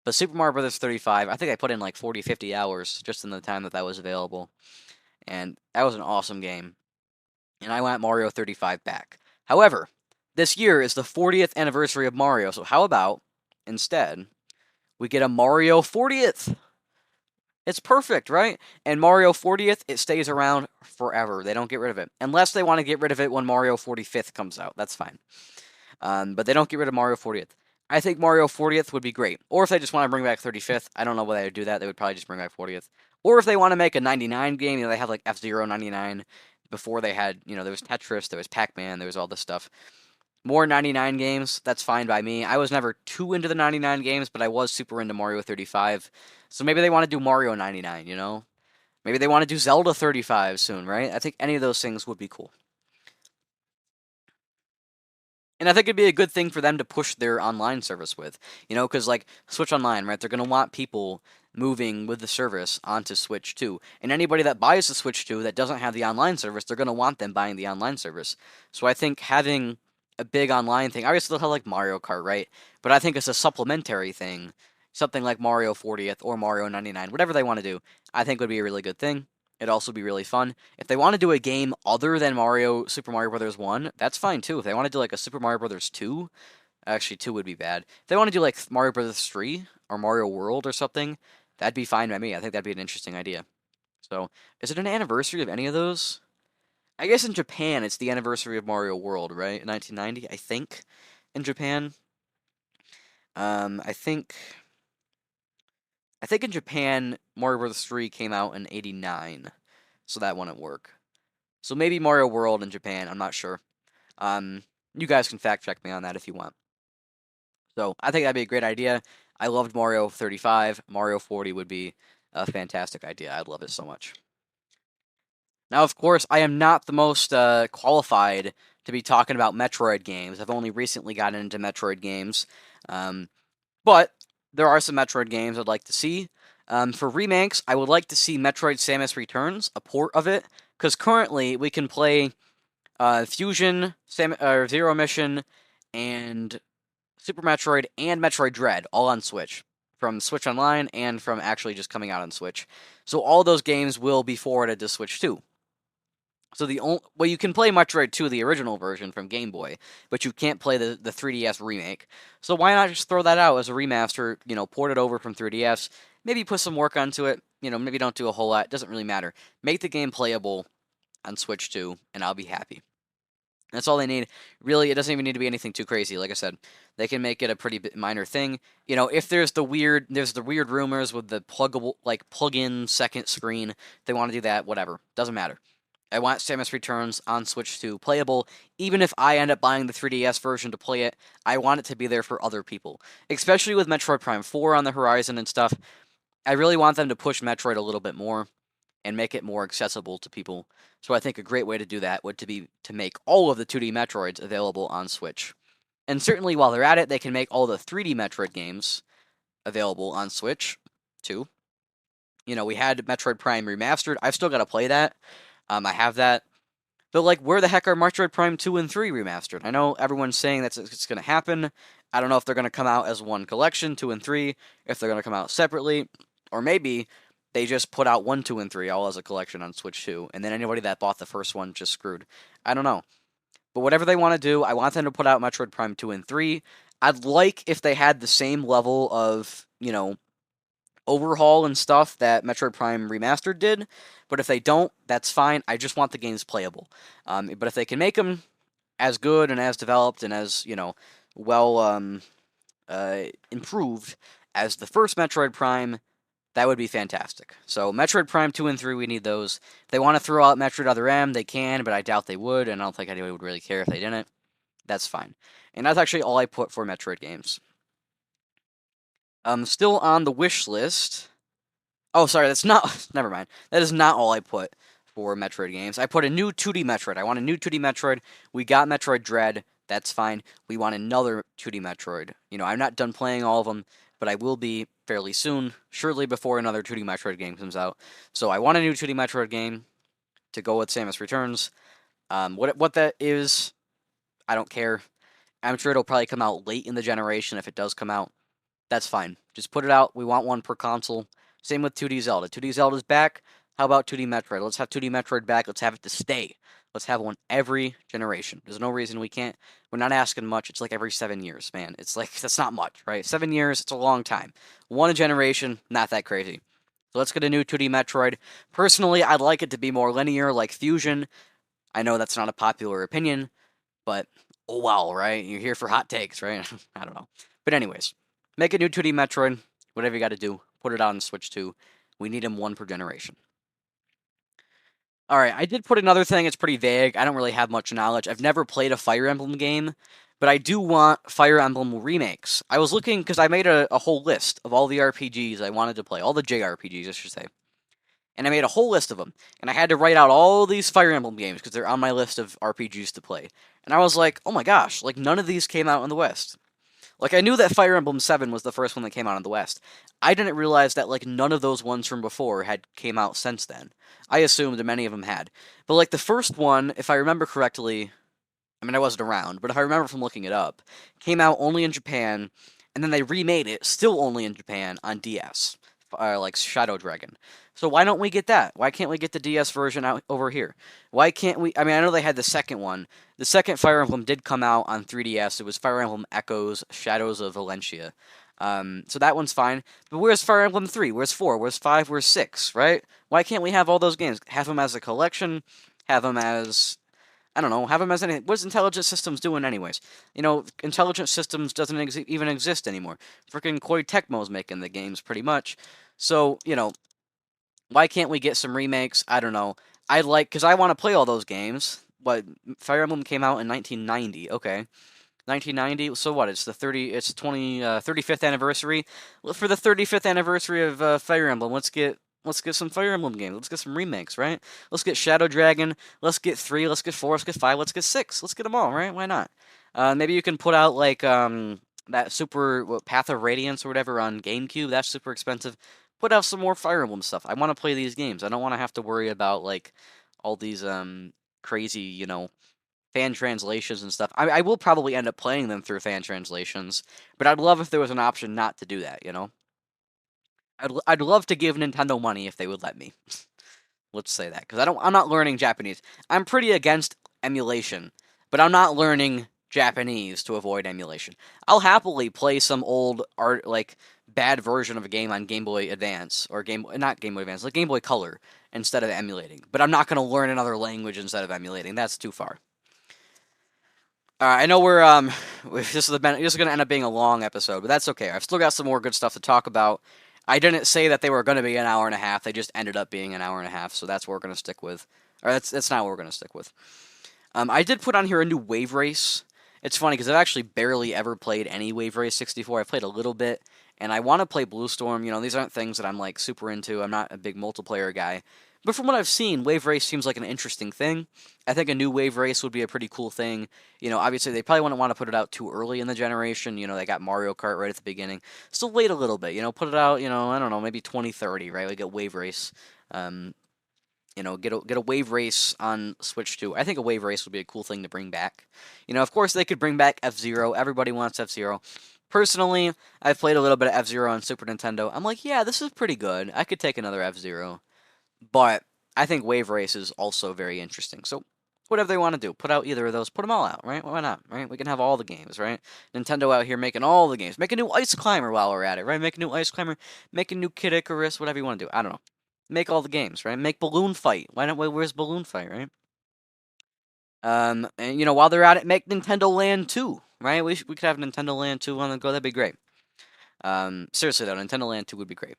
But Super Mario Bros. 35, I think I put in like 40, 50 hours just in the time that was available. And that was an awesome game. And I want Mario 35 back. However, this year is the 40th anniversary of Mario. So how about, instead, we get a Mario 40th? It's perfect, right? And Mario 40th, it stays around forever. They don't get rid of it. Unless they want to get rid of it when Mario 45th comes out. That's fine. But they don't get rid of Mario 40th. I think Mario 40th would be great. Or if they just want to bring back 35th, I don't know why they would do that. They would probably just bring back 40th. Or if they want to make a 99 game, they have like F-Zero 99. Before they had, there was Tetris, there was Pac-Man, there was all this stuff. More 99 games, that's fine by me. I was never too into the 99 games, but I was super into Mario 35. So maybe they want to do Mario 99, Maybe they want to do Zelda 35 soon, right? I think any of those things would be cool. And I think it'd be a good thing for them to push their online service with, because like Switch Online, right? They're going to want people moving with the service onto Switch 2. And anybody that buys the Switch 2 that doesn't have the online service, they're going to want them buying the online service. So I think having a big online thing, obviously they'll have like Mario Kart, right? But I think it's a supplementary thing, something like Mario 40th or Mario 99, whatever they want to do, I think would be a really good thing. It'd also be really fun. If they want to do a game other than Super Mario Brothers 1, that's fine too. If they want to do like a Super Mario Brothers 2, actually 2 would be bad. If they want to do like Mario Brothers 3 or Mario World or something, that'd be fine by me. I think that'd be an interesting idea. So, is it an anniversary of any of those? I guess in Japan it's the anniversary of Mario World, right? 1990, I think, in Japan. I think in Japan Mario Bros. 3 came out in 89, so that wouldn't work. So maybe Mario World in Japan, I'm not sure. Um, you guys can fact check me on that if you want. So I think that'd be a great idea. I loved Mario 35. Mario 40 would be a fantastic idea. I'd love it so much. Now, of course, I am not the most qualified to be talking about Metroid games. I've only recently gotten into Metroid games. Um, but there are some Metroid games I'd like to see. For remakes, I would like to see Metroid Samus Returns, a port of it, because currently we can play Fusion, Zero Mission, and Super Metroid and Metroid Dread all on Switch, from Switch Online and from actually just coming out on Switch. So all those games will be forwarded to Switch 2. So you can play Metroid 2, the original version from Game Boy, but you can't play the 3DS remake. So why not just throw that out as a remaster, port it over from 3DS, maybe put some work onto it, maybe don't do a whole lot, it doesn't really matter. Make the game playable on Switch 2, and I'll be happy. That's all they need. Really, it doesn't even need to be anything too crazy. Like I said, they can make it a pretty minor thing. If there's the weird rumors with the plug-in second screen, they want to do that, whatever. Doesn't matter. I want Samus Returns on Switch 2 playable. Even if I end up buying the 3DS version to play it, I want it to be there for other people. Especially with Metroid Prime 4 on the horizon and stuff. I really want them to push Metroid a little bit more and make it more accessible to people. So I think a great way to do that would be to make all of the 2D Metroids available on Switch. And certainly while they're at it, they can make all the 3D Metroid games available on Switch too. We had Metroid Prime Remastered. I've still got to play that. I have that. But where the heck are Metroid Prime 2 and 3 remastered? I know everyone's saying that it's going to happen. I don't know if they're going to come out as one collection, 2 and 3, if they're going to come out separately, or maybe they just put out 1, 2, and 3 all as a collection on Switch 2, and then anybody that bought the first one just screwed. I don't know. But whatever they want to do, I want them to put out Metroid Prime 2 and 3. I'd like if they had the same level of, overhaul and stuff that Metroid Prime Remastered did, but if they don't, that's fine. I just want the games playable. But if they can make them as good and as developed and as, well improved as the first Metroid Prime, that would be fantastic. So Metroid Prime 2 and 3, we need those. If they want to throw out Metroid Other M, they can, but I doubt they would, and I don't think anybody would really care if they didn't. That's fine. And that's actually all I put for Metroid games. Still on the wish list. Oh, sorry, that's not. Never mind. That is not all I put for Metroid games. I put a new 2D Metroid. I want a new 2D Metroid. We got Metroid Dread. That's fine. We want another 2D Metroid. I'm not done playing all of them, but I will be fairly soon, shortly before another 2D Metroid game comes out. So I want a new 2D Metroid game to go with Samus Returns. What that is, I don't care. I'm sure it'll probably come out late in the generation if it does come out. That's fine. Just put it out. We want one per console. Same with 2D Zelda. 2D Zelda's back. How about 2D Metroid? Let's have 2D Metroid back. Let's have it to stay. Let's have one every generation. There's no reason we can't. We're not asking much. It's like every 7 years, man. It's that's not much, right? 7 years, it's a long time. One a generation, not that crazy. So let's get a new 2D Metroid. Personally, I'd like it to be more linear, like Fusion. I know that's not a popular opinion, but oh well, right? You're here for hot takes, right? I don't know. But anyways. Make a new 2D Metroid, whatever you got to do. Put it out on Switch 2. We need them one per generation. Alright, I did put another thing. It's pretty vague. I don't really have much knowledge. I've never played a Fire Emblem game, but I do want Fire Emblem remakes. I was looking, because I made a whole list of all the RPGs I wanted to play. All the JRPGs, I should say. And I made a whole list of them. And I had to write out all these Fire Emblem games, because they're on my list of RPGs to play. And I was like, oh my gosh, none of these came out in the West. I knew that Fire Emblem 7 was the first one that came out in the West. I didn't realize that, none of those ones from before came out since then. I assumed that many of them had. But, the first one, if I remember correctly, I mean, I wasn't around, but if I remember from looking it up, came out only in Japan, and then they remade it, still only in Japan, on DS. Shadow Dragon. So why don't we get that? Why can't we get the DS version out over here? Why can't we... I mean, I know they had the second one. The second Fire Emblem did come out on 3DS. It was Fire Emblem Echoes, Shadows of Valencia. So that one's fine. But where's Fire Emblem 3? Where's 4? Where's 5? Where's 6? Right? Why can't we have all those games? Have them as a collection? Have them as I don't know, have them as anything. What's intelligent systems doing anyways? Intelligent systems doesn't even exist anymore. Freaking Koei Tecmo's making the games pretty much. So, why can't we get some remakes? I don't know. Because I want to play all those games. But Fire Emblem came out in 1990. Okay. 1990. So what? It's the 35th anniversary. Well, for the 35th anniversary of Fire Emblem, let's get some Fire Emblem games. Let's get some remakes, right? Let's get Shadow Dragon. Let's get 3. Let's get 4. Let's get 5. Let's get 6. Let's get them all, right? Why not? Maybe you can put out like that Path of Radiance or whatever on GameCube. That's super expensive. Put out some more Fire Emblem stuff. I want to play these games. I don't want to have to worry about like all these crazy, fan translations and stuff. I will probably end up playing them through fan translations, but I'd love if there was an option not to do that. I'd love to give Nintendo money if they would let me. Let's say that because I'm not learning Japanese. I'm pretty against emulation, but I'm not learning Japanese to avoid emulation. I'll happily play some old art like bad version of a game on Game Boy Advance or not Game Boy Advance, like Game Boy Color instead of emulating. But I'm not going to learn another language instead of emulating. That's too far. I know this is going to end up being a long episode, but that's okay. I've still got some more good stuff to talk about. I didn't say that they were going to be an hour and a half. They just ended up being an hour and a half, so that's what we're going to stick with. Or that's not what we're going to stick with. I did put on here a new Wave Race. It's funny because I've actually barely ever played any Wave Race 64. I've played a little bit, and I want to play Blue Storm. These aren't things that I'm like super into. I'm not a big multiplayer guy. But from what I've seen, Wave Race seems like an interesting thing. I think a new Wave Race would be a pretty cool thing. Obviously they probably wouldn't want to put it out too early in the generation. They got Mario Kart right at the beginning. Still wait a little bit. Put it out. I don't know, maybe 2030, right? We get Wave Race. Get a Wave Race on Switch 2. I think a Wave Race would be a cool thing to bring back. Of course they could bring back F-Zero. Everybody wants F-Zero. Personally, I've played a little bit of F-Zero on Super Nintendo. I'm like, yeah, this is pretty good. I could take another F-Zero. But I think Wave Race is also very interesting. So whatever they want to do, put out either of those, put them all out, right? Why not, right? We can have all the games, right? Nintendo out here making all the games. Make a new Ice Climber while we're at it, right? Make a new Ice Climber, make a new Kid Icarus, whatever you want to do. I don't know. Make all the games, right? Make Balloon Fight. Why not? Where's Balloon Fight, right? And while they're at it, make Nintendo Land 2, right? We could have Nintendo Land 2 on the go. That'd be great. Seriously though, Nintendo Land 2 would be great.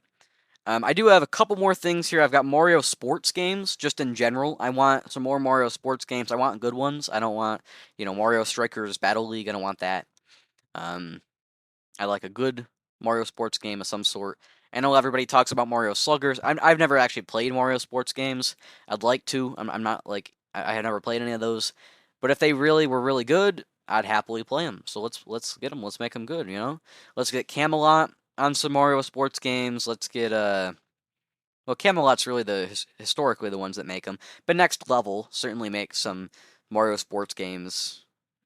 I do have a couple more things here. I've got Mario sports games, just in general. I want some more Mario sports games. I want good ones. I don't want, Mario Strikers Battle League. I don't want that. I like a good Mario sports game of some sort. I know everybody talks about Mario Sluggers. I've never actually played Mario sports games. I'd like to. I'm not like I have never played any of those. But if they really were really good, I'd happily play them. So let's get them. Let's make them good. Let's get Camelot on some Mario sports games. Let's get well, Camelot's really historically the ones that make them. But Next Level certainly makes some Mario sports games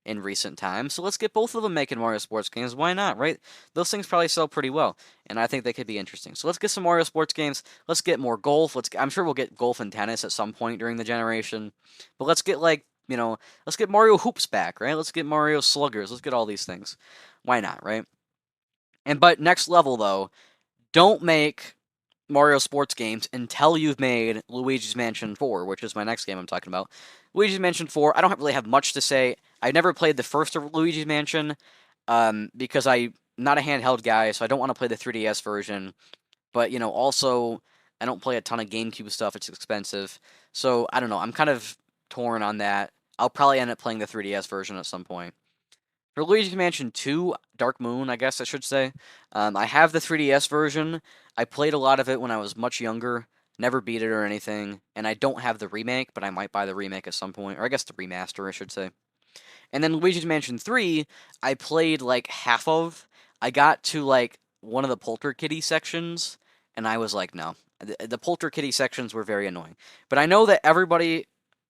in recent times. So let's get both of them making Mario sports games. Why not, right? Those things probably sell pretty well, and I think they could be interesting. So let's get some Mario sports games. Let's get more golf. I'm sure we'll get golf and tennis at some point during the generation. But let's get let's get Mario Hoops back, right? Let's get Mario Sluggers. Let's get all these things. Why not, right? But Next Level though, don't make Mario sports games until you've made Luigi's Mansion 4, which is my next game I'm talking about. Luigi's Mansion 4, I don't really have much to say. I never played the first of Luigi's Mansion because I'm not a handheld guy, so I don't want to play the 3DS version. But, also, I don't play a ton of GameCube stuff. It's expensive. So, I don't know. I'm kind of torn on that. I'll probably end up playing the 3DS version at some point. For Luigi's Mansion 2, Dark Moon, I guess I should say, I have the 3DS version. I played a lot of it when I was much younger, never beat it or anything, and I don't have the remake, but I might buy the remake at some point, or I guess the remaster, I should say. And then Luigi's Mansion 3, I played like half of. I got to like one of the Polterkitty sections, and I was like, no. The Polterkitty sections were very annoying. But I know that everybody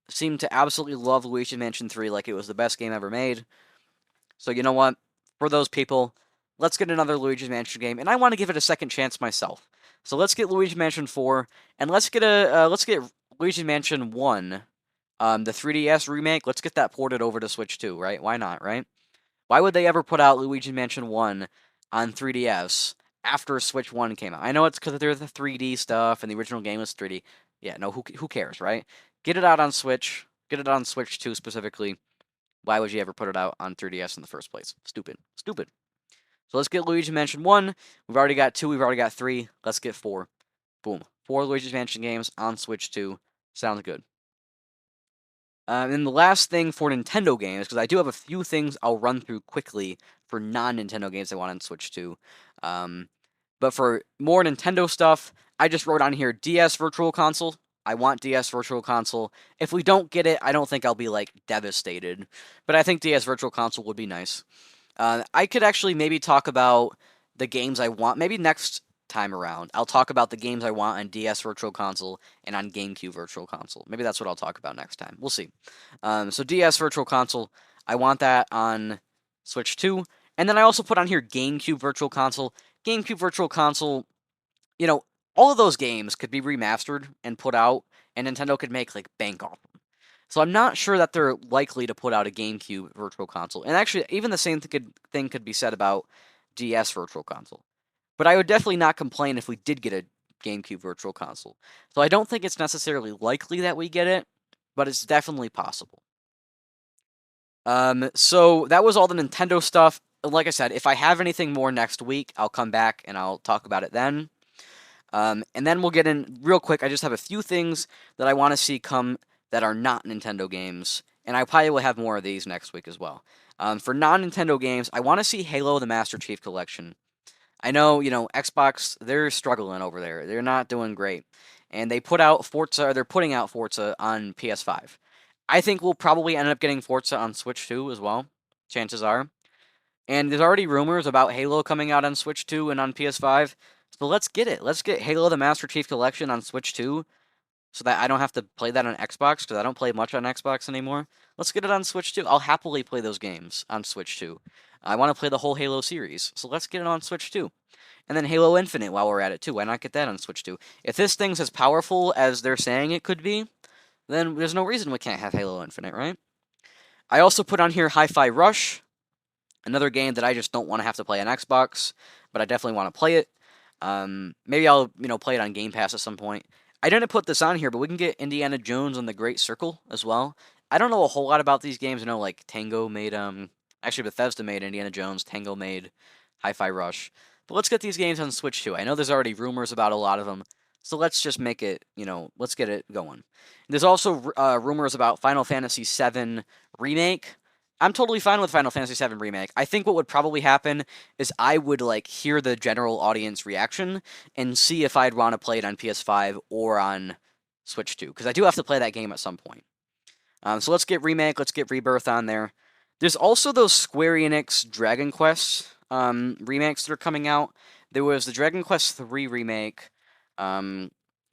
seemed to absolutely love Luigi's Mansion 3 like it was the best game ever made. So you know what? For those people, let's get another Luigi's Mansion game, and I want to give it a second chance myself. So let's get Luigi's Mansion 4, and let's get Luigi's Mansion 1, the 3DS remake. Let's get that ported over to Switch 2, right? Why not, right? Why would they ever put out Luigi's Mansion 1 on 3DS after Switch 1 came out? I know it's because they're the 3D stuff, and the original game was 3D. Yeah, no, who cares, right? Get it out on Switch. Get it on Switch 2 specifically. Why would you ever put it out on 3DS in the first place? Stupid. Stupid. So let's get Luigi Mansion 1. We've already got 2. We've already got 3. Let's get 4. Boom. 4 Luigi's Mansion games on Switch 2. Sounds good. And the last thing for Nintendo games, because I do have a few things I'll run through quickly for non-Nintendo games I want on Switch 2. But for more Nintendo stuff, I just wrote on here DS Virtual Console. I want DS Virtual Console. If we don't get it, I don't think I'll be like devastated. But I think DS Virtual Console would be nice. I could actually maybe talk about the games I want. Maybe next time around, I'll talk about the games I want on DS Virtual Console and on GameCube Virtual Console. Maybe that's what I'll talk about next time. We'll see. So DS Virtual Console, I want that on Switch 2. And then I also put on here GameCube Virtual Console. GameCube Virtual Console, you know, all of those games could be remastered and put out, and Nintendo could make like bank off them. So I'm not sure that they're likely to put out a GameCube Virtual Console. And actually, even the same thing could be said about DS Virtual Console. But I would definitely not complain if we did get a GameCube Virtual Console. So I don't think it's necessarily likely that we get it, but it's definitely possible. So that was all the Nintendo stuff. Like I said, if I have anything more next week, I'll come back and I'll talk about it then. And then we'll get in real quick. I just have a few things that I want to see come that are not Nintendo games, and I probably will have more of these next week as well. For non-Nintendo games, I want to see Halo the Master Chief Collection. I know, Xbox, they're struggling over there. They're not doing great. And they put out Forza, or they're putting out Forza on PS5. I think we'll probably end up getting Forza on Switch 2 as well. Chances are. And there's already rumors about Halo coming out on Switch 2 and on PS5. So let's get it. Let's get Halo the Master Chief Collection on Switch 2 so that I don't have to play that on Xbox because I don't play much on Xbox anymore. Let's get it on Switch 2. I'll happily play those games on Switch 2. I want to play the whole Halo series, so let's get it on Switch 2. And then Halo Infinite while we're at it too. Why not get that on Switch 2? If this thing's as powerful as they're saying it could be, then there's no reason we can't have Halo Infinite, right? I also put on here Hi-Fi Rush, another game that I just don't want to have to play on Xbox, but I definitely want to play it. Maybe I'll, play it on Game Pass at some point. I didn't put this on here, but we can get Indiana Jones and the Great Circle as well. I don't know a whole lot about these games. I know, like, Tango made, actually Bethesda made Indiana Jones, Tango made Hi-Fi Rush. But let's get these games on Switch too. I know there's already rumors about a lot of them, so let's just make it, let's get it going. There's also rumors about Final Fantasy VII Remake. I'm totally fine with Final Fantasy VII Remake. I think what would probably happen is I would hear the general audience reaction and see if I'd want to play it on PS5 or on Switch 2, because I do have to play that game at some point. So let's get Remake, let's get Rebirth on there. There's also those Square Enix Dragon Quest remakes that are coming out. There was the Dragon Quest III remake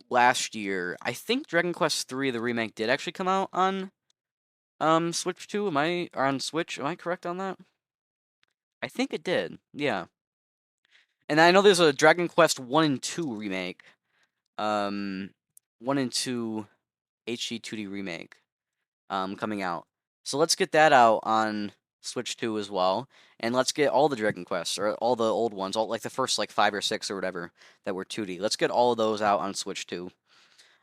last year. I think Dragon Quest III, the remake, did actually come out on Switch 2. Or on Switch? Am I correct on that? I think it did. Yeah. And I know there's a Dragon Quest 1 and 2 remake. 1 and 2 HD 2D remake coming out. So let's get that out on Switch 2 as well. And let's get all the Dragon Quests, or all the old ones, all the first 5 or 6 or whatever that were 2D. Let's get all of those out on Switch 2.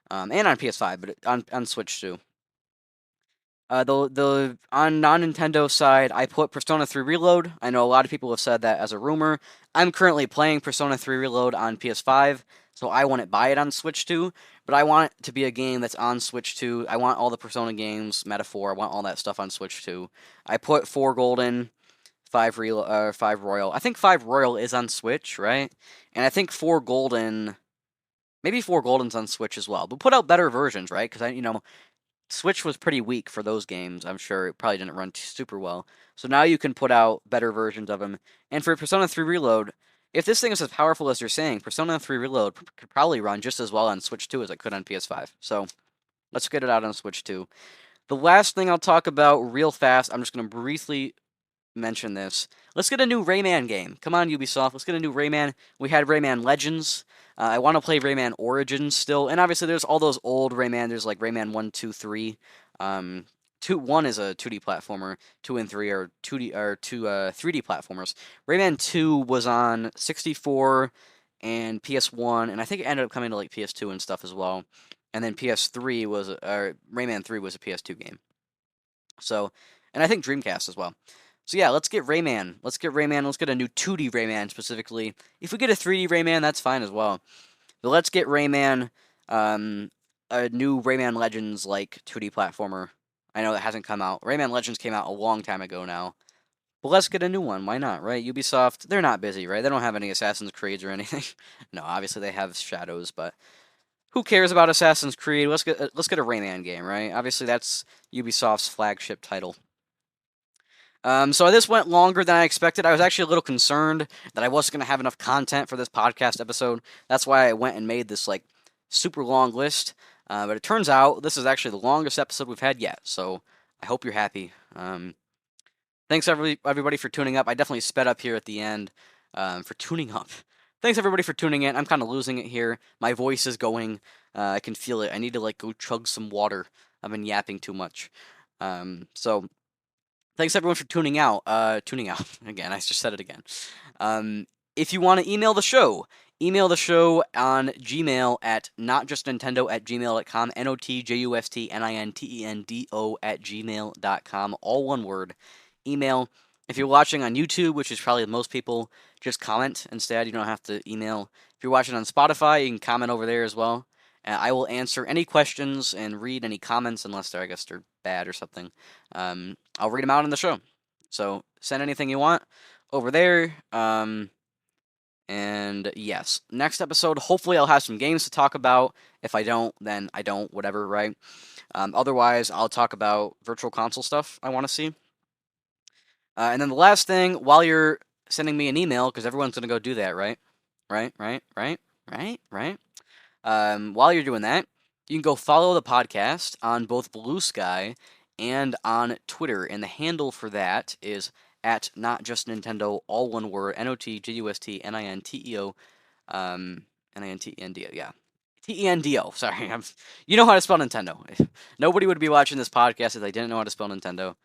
And on PS5, but on Switch 2. The on non-Nintendo side, I put Persona 3 Reload. I know a lot of people have said that as a rumor. I'm currently playing Persona 3 Reload on PS5, so I wouldn't buy it on Switch 2, but I want it to be a game that's on Switch 2. I want all the Persona games, Metaphor, I want all that stuff on Switch 2. I put 4 Golden, 5 Royal. I think 5 Royal is on Switch, right? And I think 4 Golden, maybe 4 Golden's on Switch as well. But put out better versions, right? Because Switch was pretty weak for those games. I'm sure it probably didn't run super well. So now you can put out better versions of them. And for Persona 3 Reload, if this thing is as powerful as you're saying, Persona 3 Reload could probably run just as well on Switch 2 as it could on PS5. So let's get it out on Switch 2. The last thing I'll talk about real fast, I'm just going to briefly mention this. Let's get a new Rayman game. Come on, Ubisoft. Let's get a new Rayman. We had Rayman Legends. I want to play Rayman Origins still. And obviously there's all those old Rayman. There's Rayman 1, 2, 3. 1 is a 2D platformer. 2 and 3 are 3D platformers. Rayman 2 was on 64 and PS1. And I think it ended up coming to PS2 and stuff as well. and then PS3 was, Rayman 3 was a PS2 game. So, and I think Dreamcast as well. So yeah, let's get Rayman. Let's get Rayman. Let's get a new 2D Rayman specifically. If we get a 3D Rayman, that's fine as well. But let's get Rayman, a new Rayman Legends like 2D platformer. I know that hasn't come out. Rayman Legends came out a long time ago now. But let's get a new one. Why not, right? Ubisoft, they're not busy, right? They don't have any Assassin's Creeds or anything. No, obviously they have Shadows, but who cares about Assassin's Creed? Let's get a Rayman game, right? Obviously that's Ubisoft's flagship title. So this went longer than I expected. I was actually a little concerned that I wasn't gonna have enough content for this podcast episode. That's why I went and made this like super long list. But it turns out this is actually the longest episode we've had yet. So I hope you're happy. Thanks everybody for tuning up. I definitely sped up here at the end for tuning up. Thanks everybody for tuning in. I'm kind of losing it here. My voice is going. I can feel it. I need to like go chug some water. I've been yapping too much. So thanks everyone for tuning out. Tuning out again. I just said it again. If you want to email the show on Gmail at notjustnintendo@gmail.com. notjustnintendo@gmail.com. All one word. Email. If you're watching on YouTube, which is probably most people, just comment instead. You don't have to email. If you're watching on Spotify, you can comment over there as well. I will answer any questions and read any comments, unless I guess they're bad or something. I'll read them out in the show. So send anything you want over there. And yes, next episode, hopefully I'll have some games to talk about. If I don't, then I don't, whatever, right? Otherwise, I'll talk about virtual console stuff I want to see. And then the last thing, while you're sending me an email, because everyone's going to go do that, right? Right. While you're doing that, you can go follow the podcast on both Blue Sky and on Twitter. And the handle for that is at NotJustNintendo, all one word, NotJustNintendo, Nintendo, yeah. Tendo, sorry. You know how to spell Nintendo. Nobody would be watching this podcast if they didn't know how to spell Nintendo.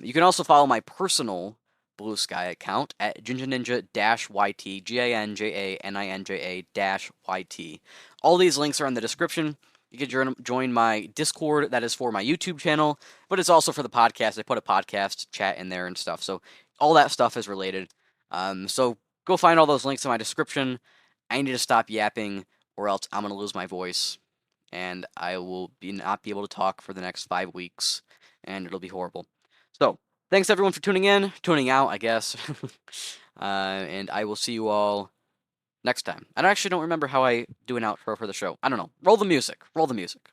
You can also follow my personal Blue Sky account at GinjaNinja-YT, GinjaNinja-YT. All these links are in the description. You can join my Discord. That is for my YouTube channel, but it's also for the podcast. I put a podcast chat in there and stuff, so all that stuff is related. So go find all those links in my description. I need to stop yapping, or else I'm going to lose my voice, and I will not be able to talk for the next 5 weeks, and it'll be horrible. So, thanks everyone for tuning in, tuning out, I guess. And I will see you all next time. I actually don't remember how I do an outro for the show. I don't know. Roll the music. Roll the music.